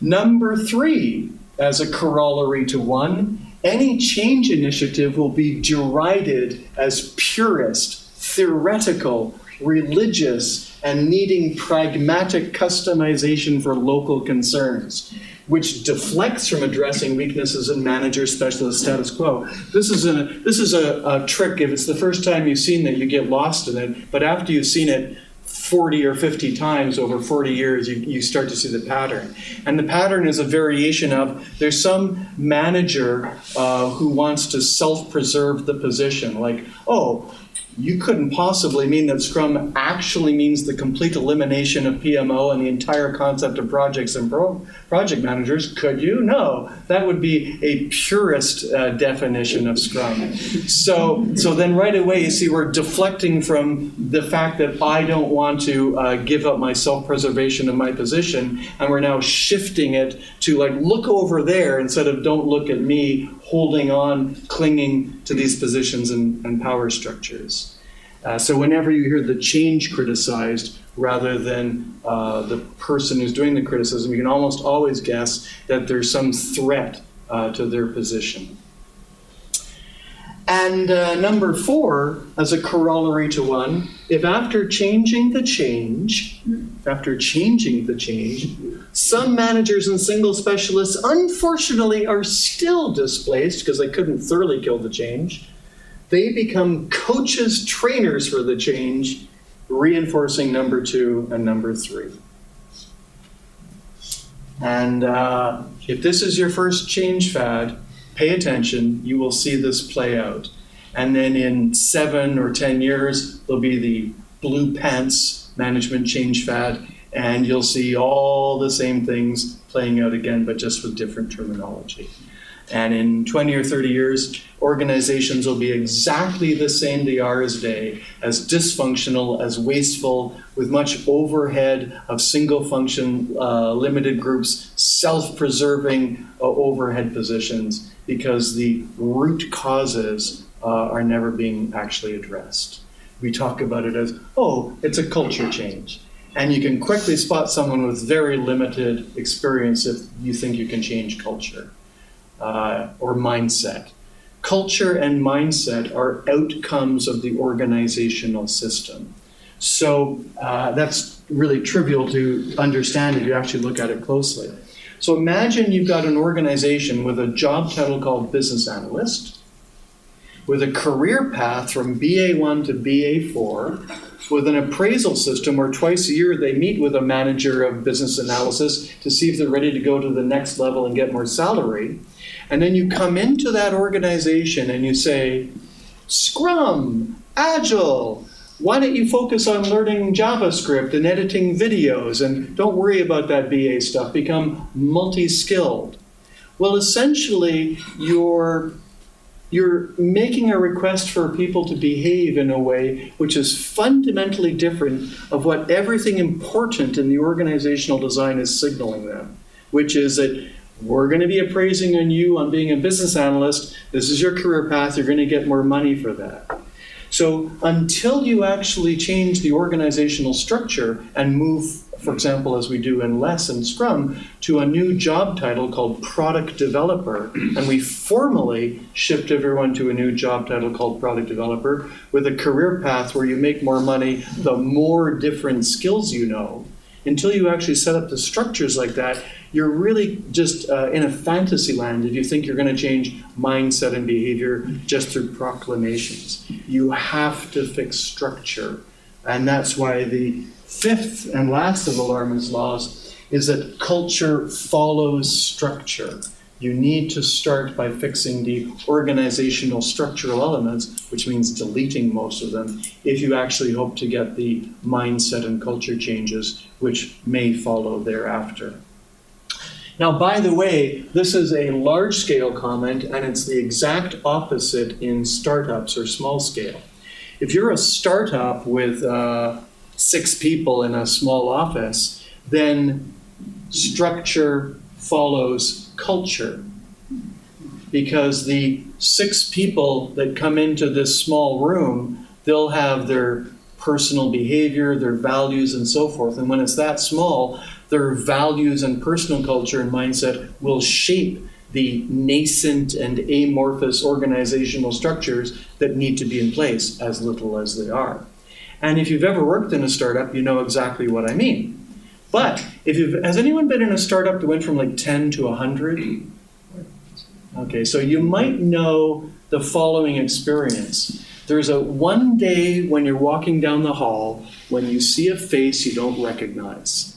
Number 3, as a corollary to 1, any change initiative will be derided as purist, theoretical, religious, and needing pragmatic customization for local concerns, which deflects from addressing weaknesses in manager specialist status quo. This is a trick. If it's the first time you've seen it, you get lost in it. But after you've seen it 40 or 50 times over 40 years, you start to see the pattern. And the pattern is a variation of, there's some manager who wants to self-preserve the position. Like, oh, you couldn't possibly mean that Scrum actually means the complete elimination of PMO and the entire concept of projects and project managers, could you? No, that would be a purist definition of Scrum. So then right away, you see, we're deflecting from the fact that I don't want to give up my self-preservation of my position, and we're now shifting it to like, look over there instead of don't look at me holding on, clinging to these positions and power structures. So whenever you hear the change criticized rather than the person who's doing the criticism, you can almost always guess that there's some threat to their position. And number 4, as a corollary to 1, if after changing the change, some managers and single specialists unfortunately are still displaced because they couldn't thoroughly kill the change, they become coaches, trainers for the change, reinforcing number 2 and number 3. And if this is your first change fad, pay attention, you will see this play out. And then in 7 or 10 years, there'll be the blue pants management change fad, and you'll see all the same things playing out again, but just with different terminology. And in 20 or 30 years, organizations will be exactly the same they are as today, as dysfunctional, as wasteful, with much overhead of single function, limited groups, self-preserving overhead positions, because the root causes are never being actually addressed. We talk about it as, oh, it's a culture change. And you can quickly spot someone with very limited experience if you think you can change culture. Or mindset. Culture and mindset are outcomes of the organizational system. So that's really trivial to understand if you actually look at it closely. So imagine you've got an organization with a job title called business analyst, with a career path from BA1 to BA4, with an appraisal system where twice a year they meet with a manager of business analysis to see if they're ready to go to the next level and get more salary. And then you come into that organization and you say, Scrum, Agile, why don't you focus on learning JavaScript and editing videos, and don't worry about that BA stuff, become multi-skilled. Well, essentially, you're making a request for people to behave in a way which is fundamentally different of what everything important in the organizational design is signaling them, which is that we're going to be appraising on you on being a business analyst. This is your career path. You're going to get more money for that. So until you actually change the organizational structure and move, for example, as we do in LeSS and Scrum, to a new job title called product developer, and we formally shift everyone to a new job title called product developer with a career path where you make more money the more different skills you know, until you actually set up the structures like that, you're really just in a fantasy land if you think you're going to change mindset and behavior just through proclamations. You have to fix structure. And that's why the 5th and last of the Larmans Laws is that culture follows structure. You need to start by fixing the organizational structural elements, which means deleting most of them, if you actually hope to get the mindset and culture changes, which may follow thereafter. Now, by the way, this is a large-scale comment, and it's the exact opposite in startups or small scale. If you're a startup with 6 people in a small office, then structure follows culture. Because the 6 people that come into this small room, they'll have their personal behavior, their values, and so forth. And when it's that small, their values and personal culture and mindset will shape the nascent and amorphous organizational structures that need to be in place, as little as they are. And if you've ever worked in a startup, you know exactly what I mean. But has anyone been in a startup that went from like 10 to 100? Okay, so you might know the following experience. There's a one day when you're walking down the hall when you see a face you don't recognize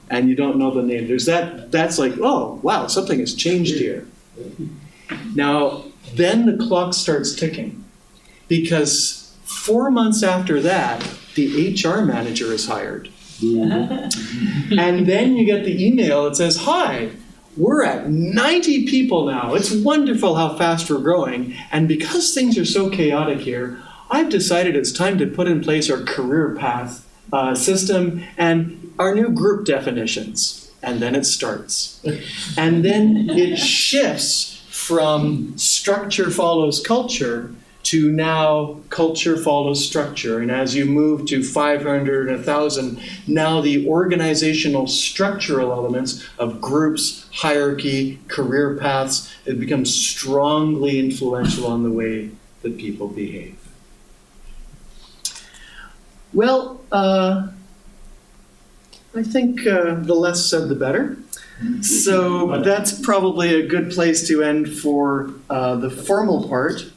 and you don't know the name. There's that's like, oh, wow, something has changed here. Now, then the clock starts ticking because 4 months after that, the HR manager is hired. And then you get the email that says, hi, we're at 90 people now. It's wonderful how fast we're growing. And because things are so chaotic here, I've decided it's time to put in place our career path system and our new group definitions. And then it starts. And then it shifts from structure follows culture to now culture follows structure. And as you move to 500 and 1,000, now the organizational structural elements of groups, hierarchy, career paths, it becomes strongly influential on the way that people behave. Well, I think the less said, the better. So that's probably a good place to end for the formal part.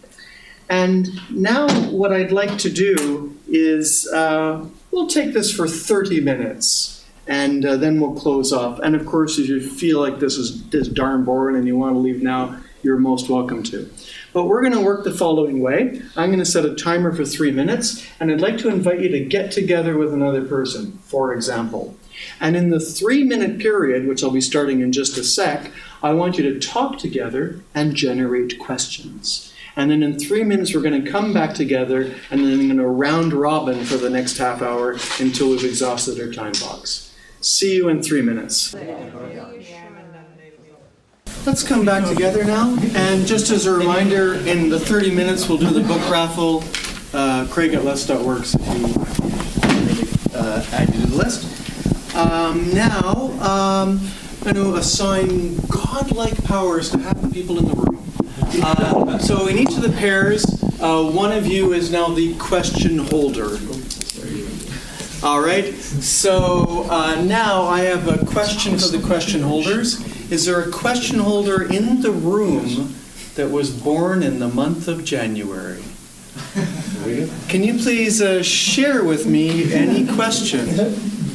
And now what I'd like to do is we'll take this for 30 minutes and then we'll close off. And of course, if you feel like this is darn boring and you want to leave now, you're most welcome to. But we're going to work the following way. I'm going to set a timer for 3 minutes, and I'd like to invite you to get together with another person, for example. And in the 3-minute period, which I'll be starting in just a sec, I want you to talk together and generate questions. And then in 3 minutes, we're going to come back together, and then I'm going to round robin for the next half hour until we've exhausted our time box. See you in 3 minutes. Let's come back together now, and just as a reminder, in the 30 minutes we'll do the book raffle. Craig at LeSS.works if you add you to the list. Now, I'm going to assign godlike powers to half the people in the room. So in each of the pairs, one of you is now the question holder. All right, so now I have a question for the question holders. Is there a question holder in the room that was born in the month of January? Can you please share with me any question?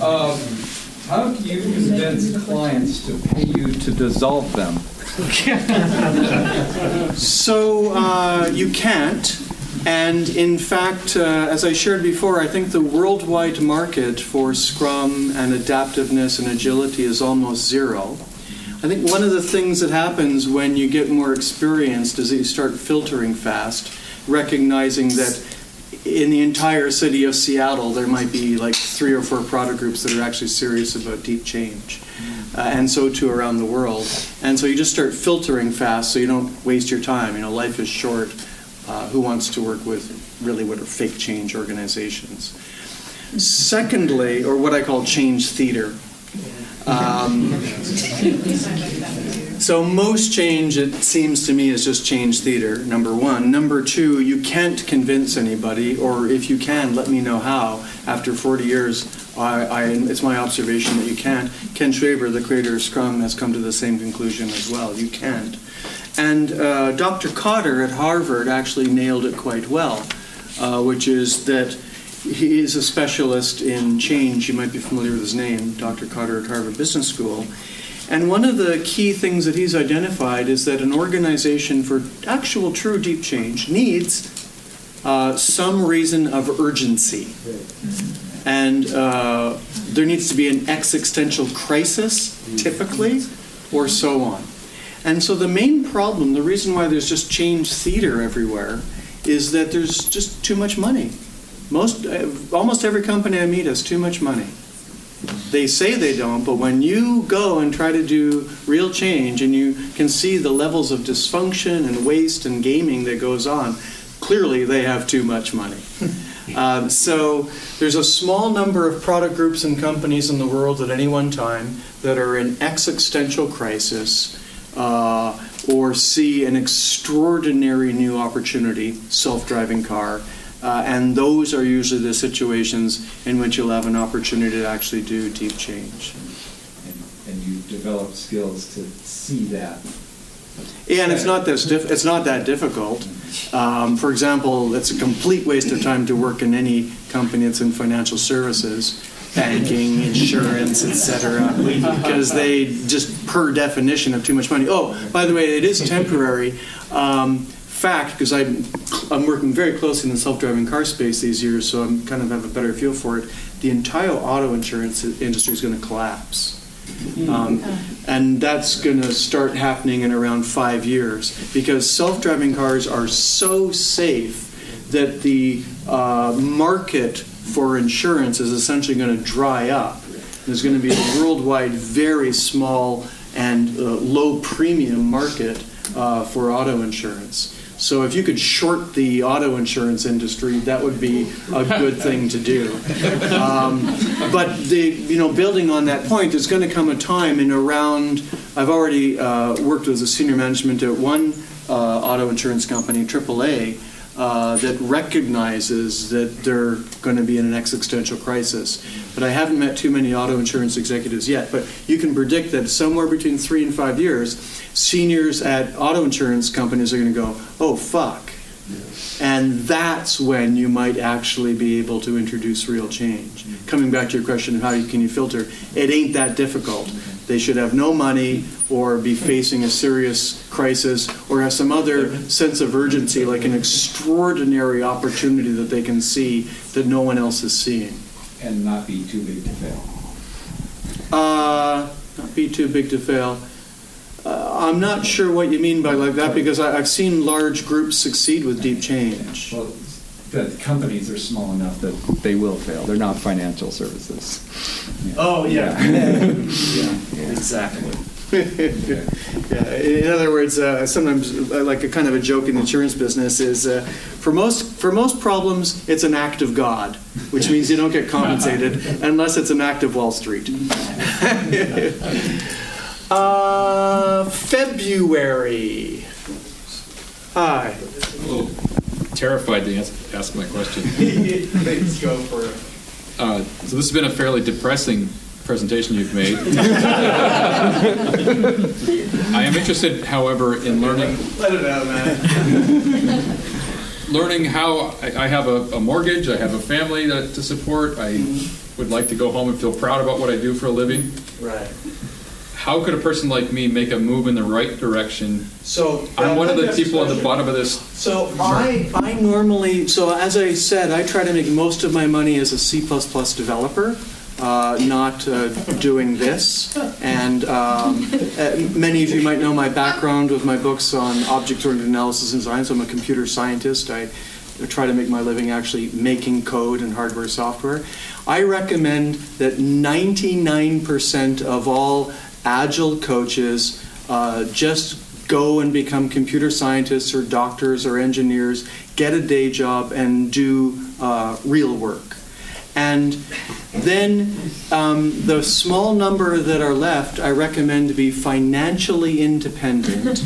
How do you convince clients to pay you to dissolve them? So you can't. And in fact, as I shared before, I think the worldwide market for Scrum and adaptiveness and agility is almost zero. I think one of the things that happens when you get more experienced is that you start filtering fast, recognizing that in the entire city of Seattle, there might be like 3 or 4 product groups that are actually serious about deep change. And so too around the world. And so you just start filtering fast so you don't waste your time. You know, life is short. Who wants to work with really what are fake change organizations? Secondly, or what I call change theater. So most change, it seems to me, is just change theater, number one. Number two, you can't convince anybody, or if you can, let me know how. After 40 years, it's my observation that you can't. Ken Schwaber, the creator of Scrum, has come to the same conclusion as well. You can't. And Dr. Cotter at Harvard actually nailed it quite well, which is that he is a specialist in change. You might be familiar with his name, Dr. Cotter at Harvard Business School. And one of the key things that he's identified is that an organization for actual true deep change needs some reason of urgency. And there needs to be an existential crisis, typically, or so on. And so the main problem, the reason why there's just change theater everywhere, is that there's just too much money. Almost every company I meet has too much money. They say they don't, but when you go and try to do real change and you can see the levels of dysfunction and waste and gaming that goes on, clearly they have too much money. So there's a small number of product groups and companies in the world at any one time that are in existential crisis or see an extraordinary new opportunity, self-driving car, and those are usually the situations in which you'll have an opportunity to actually do deep change. And you develop skills to see that. Yeah, and it's not that difficult. For example, it's a complete waste of time to work in any company that's in financial services, banking, insurance, etc., because they just, per definition, have too much money. Oh, by the way, it is temporary. Fact, because I'm working very closely in the self-driving car space these years, so I kind of have a better feel for it. The entire auto insurance industry is going to collapse. And that's going to start happening in around 5 years because self-driving cars are so safe that the market for insurance is essentially going to dry up. There's going to be a worldwide very small and low premium market for auto insurance. So if you could short the auto insurance industry, that would be a good thing to do. But building on that point, there's going to come a time in around. I've already worked with the senior management at one auto insurance company, AAA, that recognizes that they're going to be in an existential crisis. But I haven't met too many auto insurance executives yet. But you can predict that somewhere between 3 and 5 years, seniors at auto insurance companies are going to go, oh, fuck. And that's when you might actually be able to introduce real change. Coming back to your question of can you filter, it ain't that difficult. They should have no money or be facing a serious crisis or have some other sense of urgency, like an extraordinary opportunity that they can see that no one else is seeing. And not be too big to fail. Not be too big to fail. I'm not sure what you mean by like that, because I've seen large groups succeed with deep change. Well, the companies are small enough that they will fail. They're not financial services. Yeah. Oh, yeah. Yeah. Exactly. Yeah. In other words, sometimes like a kind of a joke in the insurance business is for most problems, it's an act of God, which means you don't get compensated unless it's an act of Wall Street. February. Hi. Terrified to ask my question. Let's go for it. So this has been a fairly depressing presentation you've made. I am interested, however, in learning. Let it out, man. Learning how I have a mortgage, I have a family to support. I would like to go home and feel proud about what I do for a living. Right. How could a person like me make a move in the right direction? So I'm one of the people at the bottom of this. So I normally, so as I said, I try to make most of my money as a C++ developer, not doing this. And many of you might know my background with my books on object-oriented analysis and design. So I'm a computer scientist. I try to make my living actually making code and hardware, software. I recommend that 99% of all Agile coaches just go and become computer scientists or doctors or engineers, get a day job, and do real work. And then the small number that are left, I recommend to be financially independent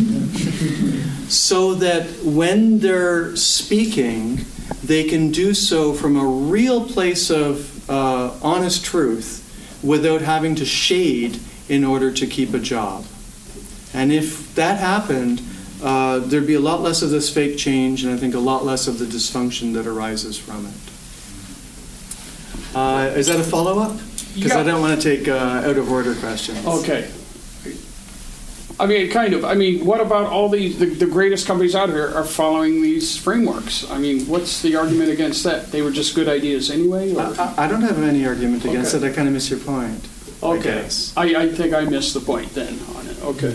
so that when they're speaking, they can do so from a real place of honest truth without having to shade in order to keep a job. And if that happened, there'd be a lot less of this fake change, and I think a lot less of the dysfunction that arises from it. Is that a follow-up? Because I don't want to take out-of-order questions. Okay. I mean, kind of. I mean, what about all the greatest companies out here are following these frameworks? I mean, what's the argument against that? They were just good ideas anyway? Or? I don't have any argument against Okay. it. I kind of miss your point. Okay. I think I missed the point then on it. Okay.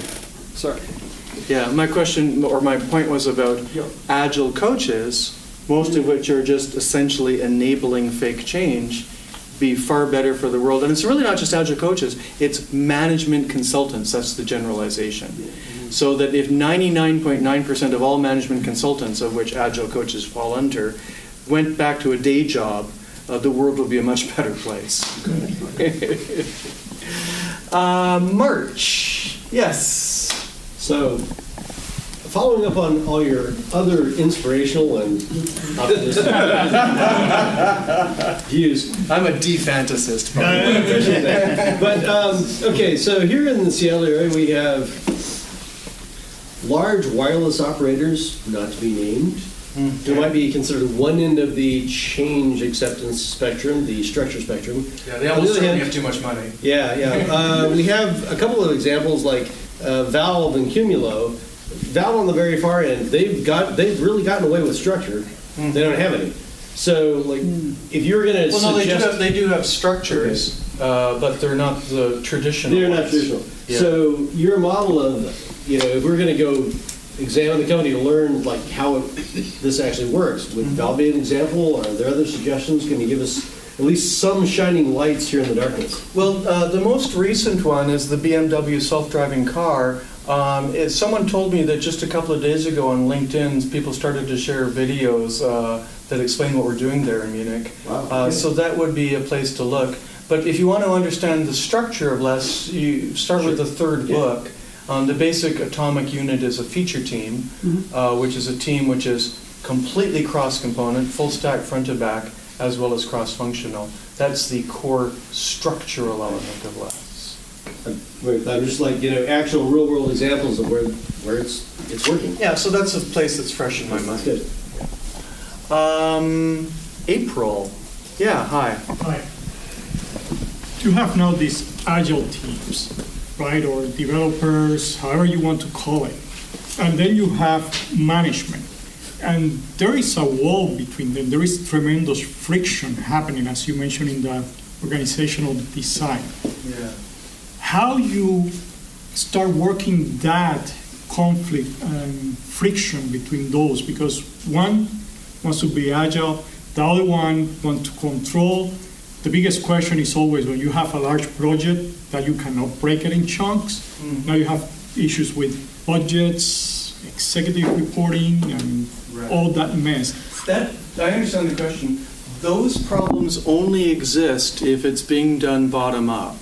Sorry. Yeah, my question, or my point was about Agile coaches, most of which are just essentially enabling fake change, be far better for the world. And it's really not just Agile coaches, it's management consultants. That's the generalization. So that if 99.9% of all management consultants, of which Agile coaches fall under, went back to a day job, the world would be a much better place. March. Yes. So, following up on all your other inspirational and optimistic views. I'm a defantasist. I appreciate that. But, okay, so here in the Seattle area, we have large wireless operators, not to be named, who might be considered one end of the change acceptance spectrum, the structure spectrum. Yeah, they almost certainly have too much money. Yeah. We have a couple of examples like Valve and Cumulo. Valve on the very far end, they've really gotten away with structure. They don't have any. So, like, if you're going to suggest... they do have structures, but they're not the traditional They're not ones. traditional. Yeah. So, your model of, if we're going to go examine the company to learn, like, how this actually works, would Valve be an example? Are there other suggestions? Can you give us at least some shining lights here in the darkness? Well, the most recent one is the BMW self-driving car. Someone told me that just a couple of days ago on LinkedIn, people started to share videos that explain what we're doing there in Munich. Wow. Okay. So that would be a place to look. But if you want to understand the structure of LeSS, you start with the third book. The basic atomic unit is a feature team, which is a team which is completely cross-component, full stack front to back, as well as cross-functional. That's the core structural element of LeSS. I'm just like, actual real-world examples of where it's working. Yeah, so that's a place that's fresh in my mind. Good. April. Yeah, hi. Hi. You have now these agile teams, right, or developers, however you want to call it. And then you have management. And there is a wall between them. There is tremendous friction happening, as you mentioned in the organizational design. Yeah. How you start working that conflict and friction between those, because one wants to be agile, the other one wants to control. The biggest question is always when you have a large project that you cannot break it in chunks. Now you have issues with budgets, executive reporting, and all that mess. That, I understand the question. Those problems only exist if it's being done bottom up.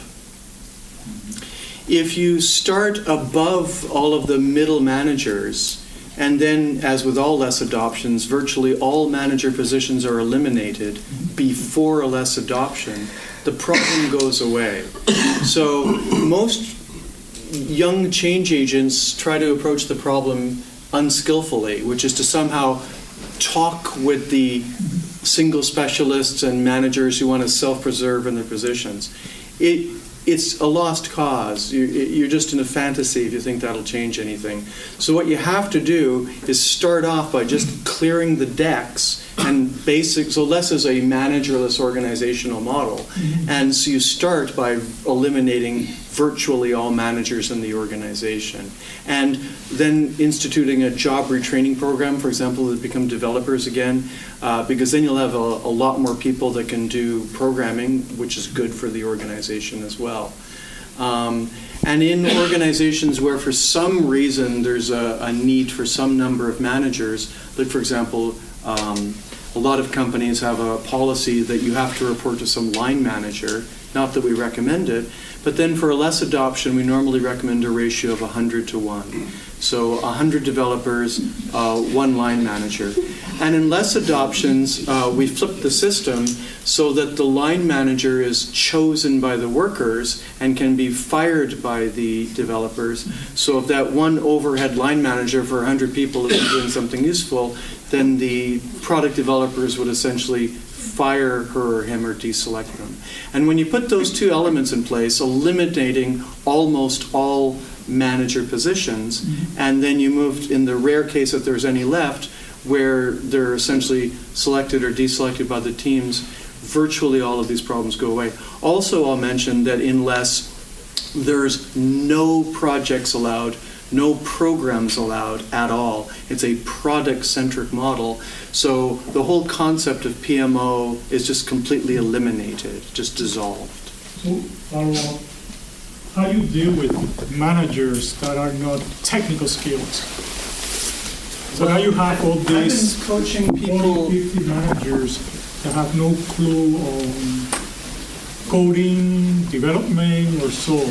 If you start above all of the middle managers, and then, as with all LeSS adoptions, virtually all manager positions are eliminated before a LeSS adoption, the problem goes away. So most young change agents try to approach the problem unskillfully, which is to somehow talk with the single specialists and managers who want to self-preserve in their positions. It's a lost cause. You're just in a fantasy if you think that'll change anything. So what you have to do is start off by just clearing the decks and basic. So LeSS is a managerless organizational model, and so you start by eliminating virtually all managers in the organization, and then instituting a job retraining program, for example, that become developers again, because then you'll have a lot more people that can do programming, which is good for the organization as well. And in organizations where for some reason there's a need for some number of managers, like for example, a lot of companies have a policy that you have to report to some line manager, not that we recommend it, but then for a LeSS adoption, we normally recommend a ratio of 100 to 1. So 100 developers, 1 line manager. And in LeSS adoptions, we flipped the system so that the line manager is chosen by the workers and can be fired by the developers. So if that one overhead line manager for 100 people isn't doing something useful, then the product developers would essentially fire her or him or deselect them. And when you put those two elements in place, eliminating almost all manager positions, and then you moved, in the rare case that there's any left, where they're essentially selected or deselected by the teams, virtually all of these problems go away. Also, I'll mention that in LeSS, there's no projects allowed, no programs allowed at all. It's a product-centric model. So the whole concept of PMO is just completely eliminated, just dissolved. So, how do you deal with managers that are not technical skills? So now you have all these I've been coaching people. 40, 50 managers that have no clue on coding, development, or so.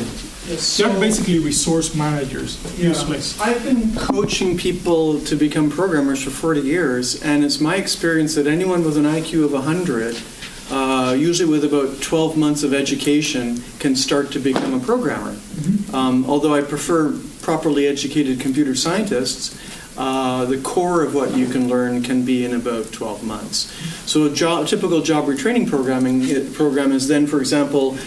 They're basically resource managers, useless. I've been coaching people to become programmers for 40 years, and it's my experience that anyone with an IQ of 100, usually with about 12 months of education, can start to become a programmer. Although I prefer properly educated computer scientists, the core of what you can learn can be in about 12 months. So a typical job retraining program is then, for example,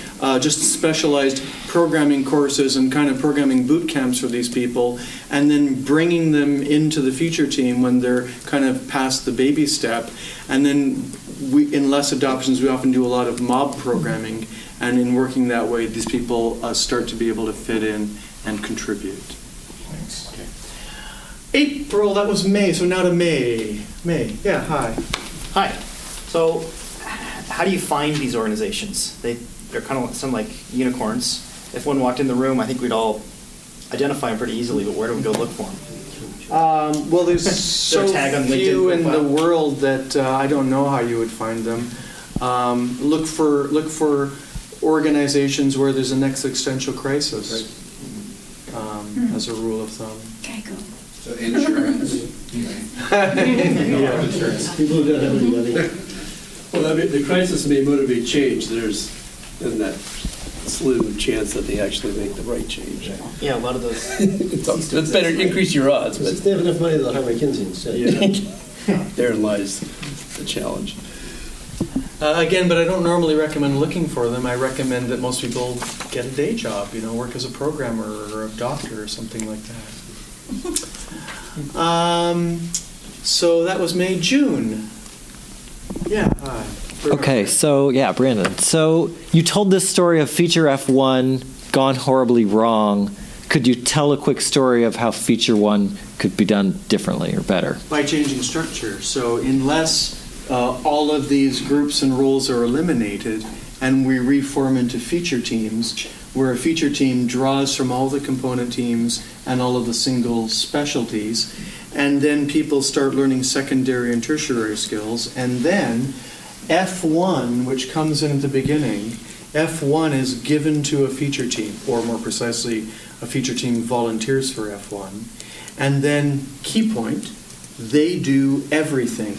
just specialized programming courses and kind of programming boot camps for these people, and then bringing them into the future team when they're kind of past the baby step. And then in LeSS adoptions, we often do a lot of mob programming, and in working that way, these people start to be able to fit in and contribute. Thanks. Okay. April, that was May, so now to May. May, yeah, hi. Hi. So, how do you find these organizations? They're kind of some like unicorns. If one walked in the room, I think we'd all identify them pretty easily, but where do we go look for them? Well, there's so tag on few LinkedIn in the profile? world that I don't know how you would find them. Look for organizations where there's an existential crisis, as a rule of thumb. So insurance. People who don't have any money. Well, I mean, the crisis may motivate change. There's then that slim chance that they actually make the right change. Yeah, a lot of those. It's better to increase your odds, but If they have enough money, they'll hire McKinsey instead. therein lies the challenge. Again, but I don't normally recommend looking for them. I recommend that most people get a day job, work as a programmer or a doctor or something like that. So that was May, June. Yeah. Okay, so yeah, Brandon. So you told this story of feature F1 gone horribly wrong. Could you tell a quick story of how feature 1 could be done differently or better? By changing structure. So unless all of these groups and roles are eliminated and we reform into feature teams, where a feature team draws from all the component teams and all of the single specialties, and then people start learning secondary and tertiary skills, and then F1, which comes in at the beginning, F1 is given to a feature team, or more precisely, a feature team volunteers for F1. And then, key point, they do everything.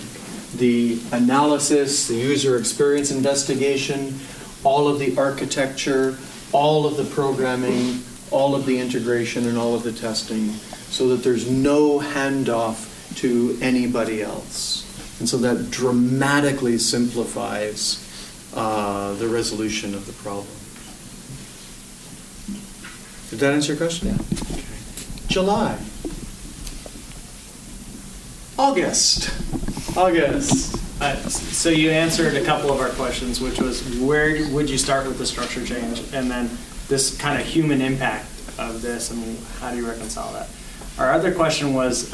The analysis, the user experience investigation, all of the architecture, all of the programming, all of the integration, and all of the testing, so that there's no handoff to anybody else. And so that dramatically simplifies the resolution of the problem. Did that answer your question? Yeah. Okay. July. August. So you answered a couple of our questions, which was where would you start with the structure change, and then this kind of human impact of this, and how do you reconcile that? Our other question was,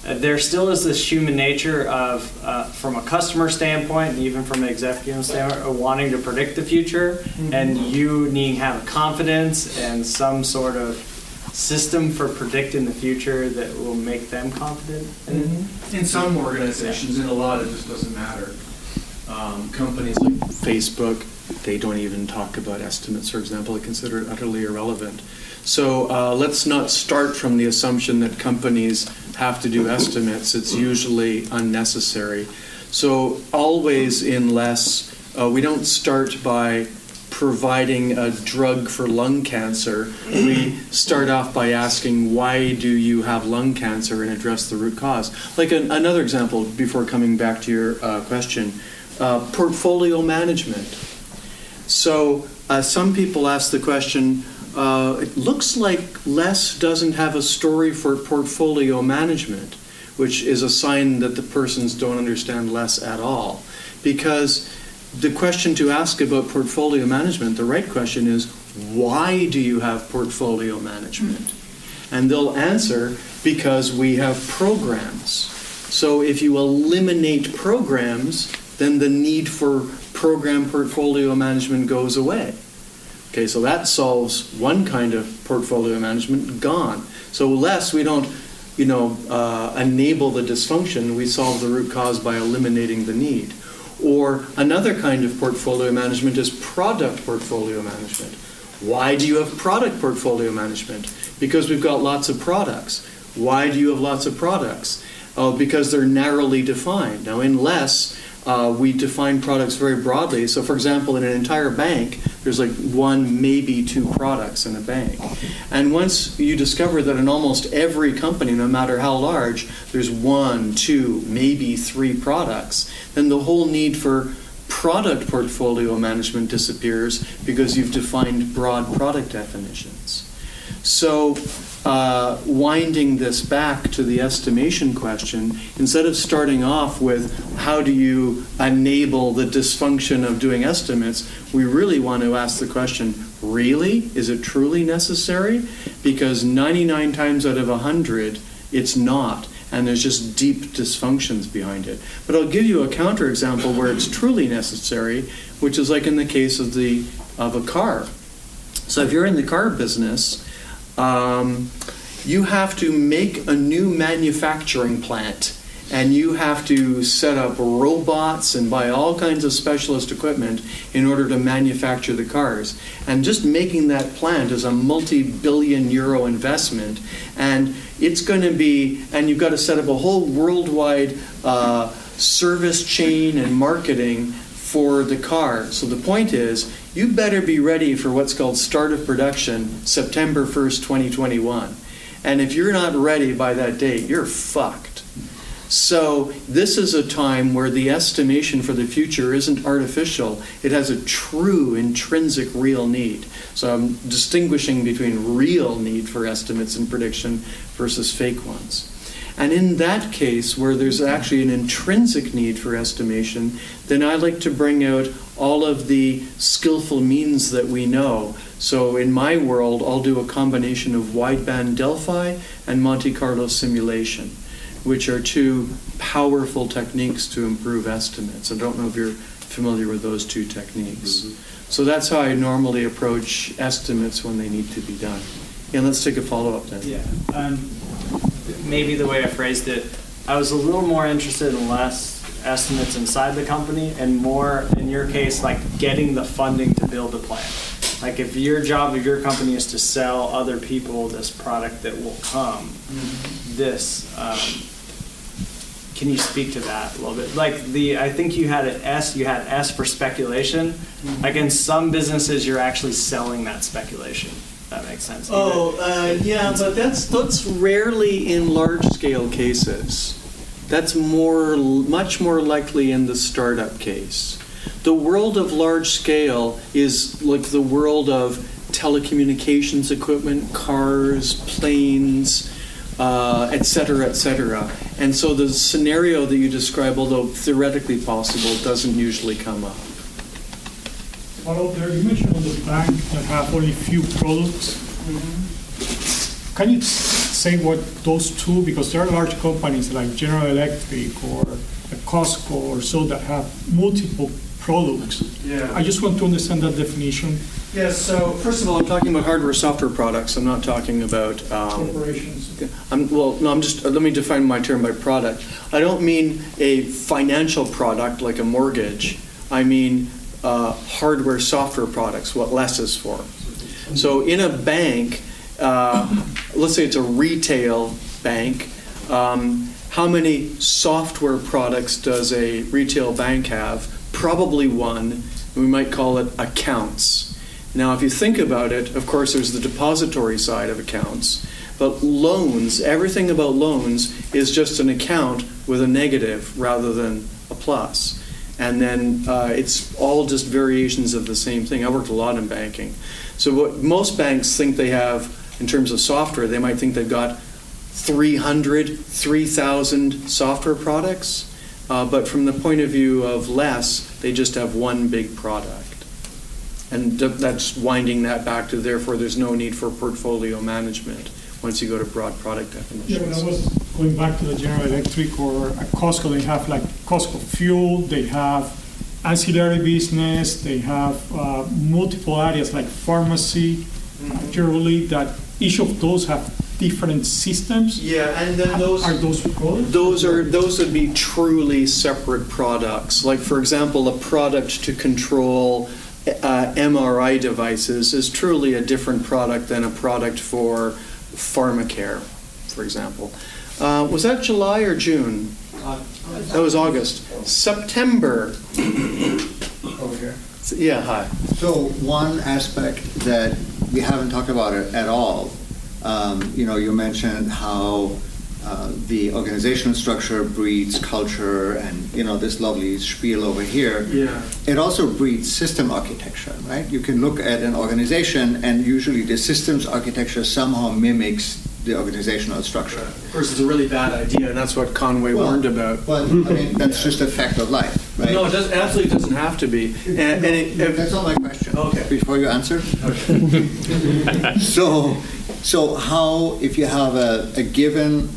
there still is this human nature of, from a customer standpoint, and even from an executive standpoint, of wanting to predict the future, and you needing to have confidence and some sort of system for predicting the future that will make them confident in it? In some organizations, in a lot it just doesn't matter. Companies like Facebook, they don't even talk about estimates, for example. They consider it utterly irrelevant. So let's not start from the assumption that companies have to do estimates. It's usually unnecessary. So always in LeSS, we don't start by providing a drug for lung cancer. We start off by asking, why do you have lung cancer, and address the root cause. Like another example, before coming back to your question, portfolio management. So some people ask the question, it looks like LeSS doesn't have a story for portfolio management, which is a sign that the persons don't understand LeSS at all. Because the question to ask about portfolio management, the right question is, why do you have portfolio management? And they'll answer, because we have programs. So if you eliminate programs, then the need for program portfolio management goes away. Okay, so that solves one kind of portfolio management, gone. So LeSS, we don't, enable the dysfunction, we solve the root cause by eliminating the need. Or another kind of portfolio management is product portfolio management. Why do you have product portfolio management? Because we've got lots of products. Why do you have lots of products? Because they're narrowly defined. Now in LeSS, we define products very broadly. So for example, in an entire bank, there's like one, maybe two products in a bank. And once you discover that in almost every company, no matter how large, there's one, two, maybe three products, then the whole need for product portfolio management disappears, because you've defined broad product definitions. So winding this back to the estimation question, instead of starting off with how do you enable the dysfunction of doing estimates, we really want to ask the question, really? Is it truly necessary? Because 99 times out of 100, it's not. And there's just deep dysfunctions behind it. But I'll give you a counterexample where it's truly necessary, which is like in the case of a car. So if you're in the car business, you have to make a new manufacturing plant, and you have to set up robots and buy all kinds of specialist equipment in order to manufacture the cars. And just making that plant is a multi-billion euro investment, and it's going to be, and you've got to set up a whole worldwide service chain and marketing for the car. So the point is, you better be ready for what's called start of production, September 1st, 2021. And if you're not ready by that date, you're fucked. So this is a time where the estimation for the future isn't artificial. It has a true intrinsic real need. So I'm distinguishing between real need for estimates and prediction versus fake ones. And in that case, where there's actually an intrinsic need for estimation, then I like to bring out all of the skillful means that we know. So in my world, I'll do a combination of wideband Delphi and Monte Carlo simulation, which are two powerful techniques to improve estimates. I don't know if you're familiar with those two techniques. So that's how I normally approach estimates when they need to be done. Yeah, let's take a follow-up then. Yeah. Maybe the way I phrased it, I was a little more interested in less estimates inside the company and more, in your case, like getting the funding to build a plan. Like if your job of your company is to sell other people this product that will come, can you speak to that a little bit? Like I think you had S for speculation. Like in some businesses, you're actually selling that speculation. That makes sense. Yeah, but that's rarely in large-scale cases. That's much more likely in the startup case. The world of large scale is like the world of telecommunications equipment, cars, planes, et cetera, et cetera. And so the scenario that you describe, although theoretically possible, doesn't usually come up. Well, there you mentioned on the bank that have only few products. Can you say what those two, because there are large companies like General Electric or Costco or so that have multiple products. Yeah. I just want to understand that definition. Yes, so first of all, I'm talking about hardware software products. I'm not talking about Corporations. let me define my term by product. I don't mean a financial product like a mortgage. I mean hardware software products, what LeSS is for. So in a bank, let's say it's a retail bank, how many software products does a retail bank have? Probably one. We might call it accounts. Now, if you think about it, of course, there's the depository side of accounts, but loans, everything about loans is just an account with a negative rather than a plus. And then it's all just variations of the same thing. I worked a lot in banking. So what most banks think they have in terms of software, they might think they've got 300, 3,000 software products. But from the point of view of LeSS, they just have one big product. And that's winding that back to, therefore, there's no need for portfolio management once you go to broad product definitions. Yeah, when I was going back to the General Electric or at Costco, they have like Costco Fuel, they have ancillary business, they have multiple areas like pharmacy, generally, that each of those have different systems. Yeah, and then those are those products? Those would be truly separate products. Like, for example, a product to control MRI devices is truly a different product than a product for pharmacare, for example. Was that July or June? That was August. September. Okay. Yeah, hi. So one aspect that we haven't talked about it at all, you mentioned how the organizational structure breeds culture and, this lovely spiel over here. Yeah. It also breeds system architecture, right? You can look at an organization and usually the systems architecture somehow mimics the organizational structure. Of course, it's a really bad idea, and that's what Conway warned about. But, that's just a fact of life, right? No, it absolutely doesn't have to be. That's not my question. Okay. Before you answer. Okay. So how, if you have a given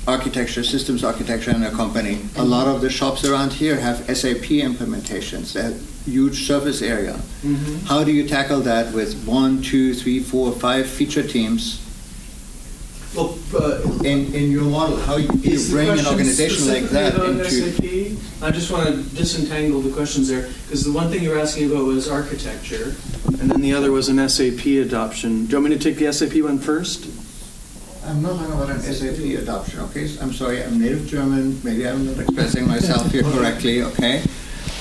architecture, systems architecture in a company, a lot of the shops around here have SAP implementations, that huge surface area. Mm-hmm. How do you tackle that with 1, 2, 3, 4, 5 feature teams Well, In your model, how you is the bring an question organization like that specifically about into... SAP? I just want to disentangle the questions there, because the one thing you were asking about was architecture, and then the other was an SAP adoption. Do you want me to take the SAP one first? I'm not talking about an SAP adoption, okay? I'm sorry, I'm native German, maybe I'm not expressing myself here correctly, okay?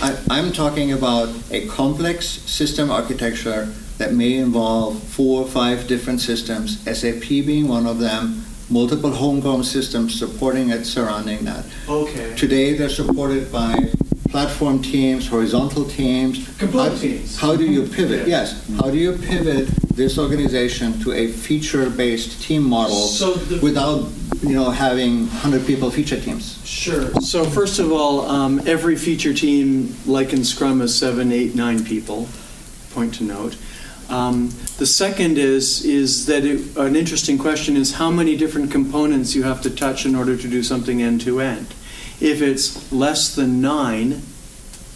I'm talking about a complex system architecture that may involve 4 or 5 different systems, SAP being one of them, multiple homegrown systems supporting it, surrounding that. Okay. Today, they're supported by platform teams, horizontal teams. Component teams. How do you pivot? Yeah. Yes. How do you pivot this organization to a feature-based team model without, having 100 people feature teams? Sure. So first of all, every feature team, like in Scrum, is 7, 8, 9 people. Point to note. The second is that an interesting question is how many different components you have to touch in order to do something end to end. If it's less than 9,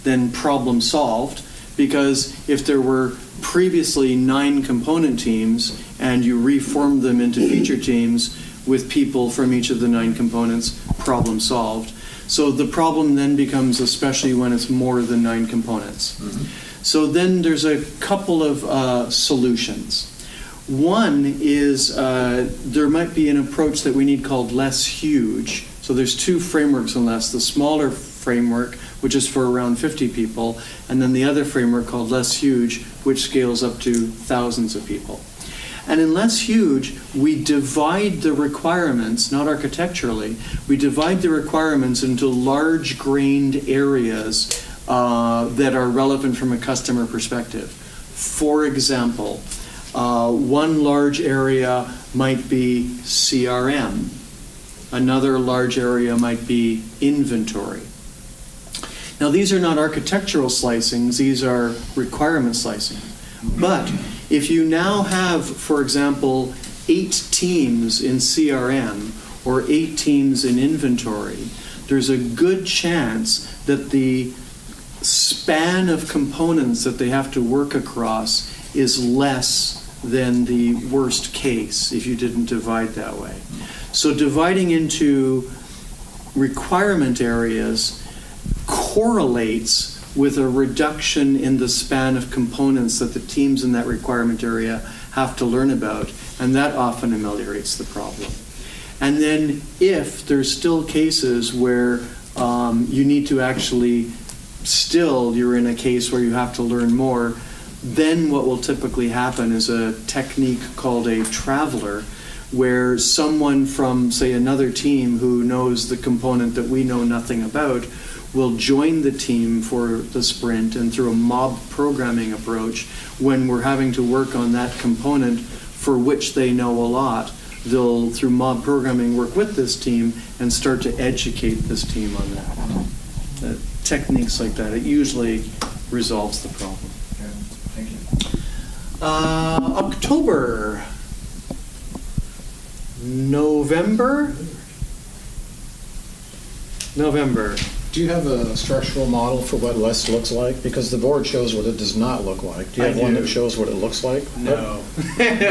then problem solved, because if there were previously 9 component teams and you reformed them into feature teams with people from each of the 9 components, problem solved. So the problem then becomes, especially when it's more than 9 components. Mm-hmm. So then there's a couple of solutions. One is there might be an approach that we need called less huge. So there's 2 frameworks in less. The smaller framework, which is for around 50 people, and then the other framework called less huge, which scales up to thousands of people. And in less huge, we divide the requirements, not architecturally, we divide the requirements into large-grained areas that are relevant from a customer perspective. For example, one large area might be CRM. Another large area might be inventory. Now, these are not architectural slicings, these are requirement slicing. But if you now have, for example, 8 teams in CRM or 8 teams in inventory, there's a good chance that the span of components that they have to work across is less than the worst case if you didn't divide that way. So dividing into requirement areas correlates with a reduction in the span of components that the teams in that requirement area have to learn about, and that often ameliorates the problem. And then if there's still cases where you need to actually you're in a case where you have to learn more, then what will typically happen is a technique called a traveler, where someone from, say, another team who knows the component that we know nothing about will join the team for the sprint, and through a mob programming approach, when we're having to work on that component for which they know a lot, they'll, through mob programming, work with this team and start to educate this team on that. Techniques like that, it usually resolves the problem. Thank you. October. November. Do you have a structural model for what less looks like? Because the board shows what it does not look like. Do you have one that shows what it looks like? No.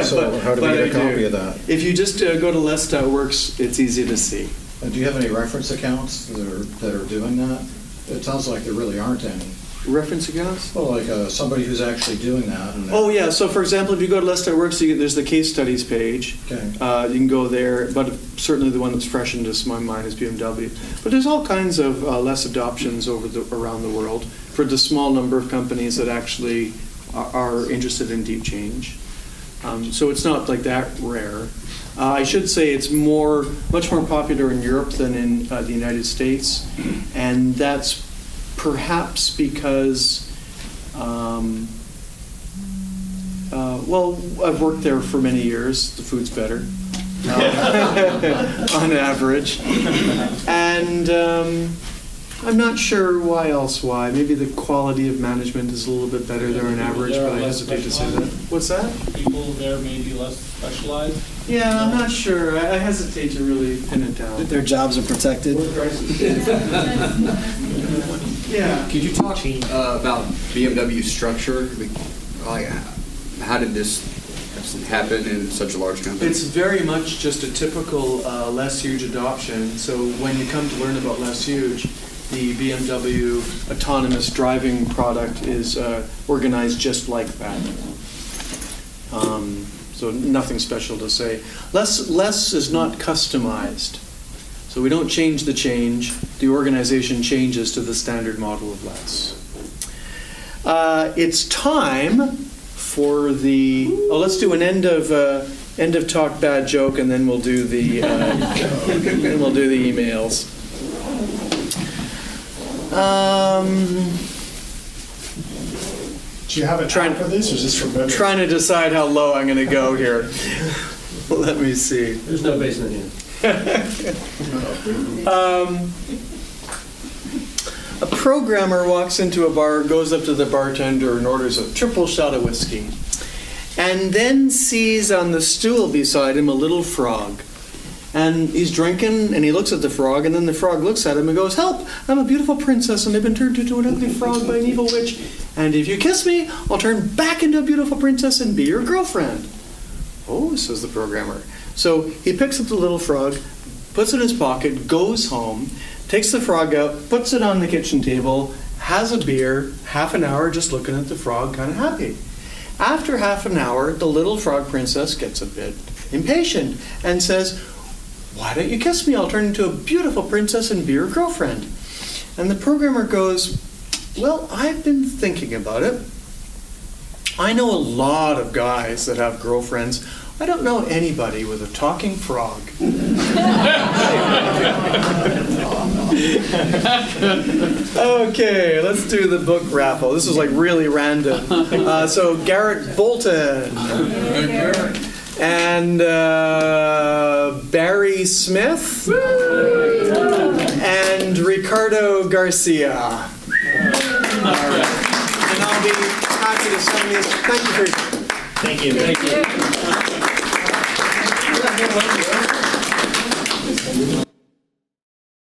So how do we get a copy of that? If you just go to less.works, it's easy to see. Do you have any reference accounts that are doing that? It sounds like there really aren't any. Reference accounts? Well, like somebody who's actually doing that. Oh, yeah. So, for example, if you go to less.works, there's the case studies page. Okay. You can go there, but certainly the one that's fresh into my mind is BMW. But there's all kinds of less adoptions around the world for the small number of companies that actually are interested in deep change. So it's not like that rare. I should say it's much more popular in Europe than in the United States, and that's perhaps because, I've worked there for many years. The food's better, on average, and I'm not sure why. Maybe the quality of management is a little bit better there on average, but I hesitate to say that. What's that? People there may be less specialized? Yeah, I'm not sure. I hesitate to really pin it down. Their jobs are protected. Yeah. Could you talk about BMW structure? Like, how did this happen in such a large company? It's very much just a typical less huge adoption. So when you come to learn about less huge, the BMW autonomous driving product is organized just like that. So nothing special to say. Less is not customized. So we don't change the change. The organization changes to the standard model of less. It's time for the. Oh, let's do an end of talk bad joke, and then we'll do the emails. Do you have a time for this, or is this for better? Trying to decide how low I'm going to go here. Let me see. There's no basement here. A programmer walks into a bar, goes up to the bartender and orders a triple shot of whiskey, and then sees on the stool beside him a little frog. And he's drinking, and he looks at the frog, and then the frog looks at him and goes, "Help! I'm a beautiful princess, and I've been turned into an ugly frog by an evil witch. And if you kiss me, I'll turn back into a beautiful princess and be your girlfriend." "Oh," says the programmer. So he picks up the little frog, puts it in his pocket, goes home, takes the frog out, puts it on the kitchen table, has a beer, half an hour just looking at the frog, kind of happy. After half an hour, the little frog princess gets a bit impatient and says, "Why don't you kiss me? I'll turn into a beautiful princess and be your girlfriend." And the programmer goes, "Well, I've been thinking about it. I know a lot of guys that have girlfriends. I don't know anybody with a talking frog." Okay, let's do the book raffle. This is like really random. So Garrett Bolton. And Barry Smith and Ricardo Garcia. All right. And I'll be happy to send these. Thank you for your time. Thank you.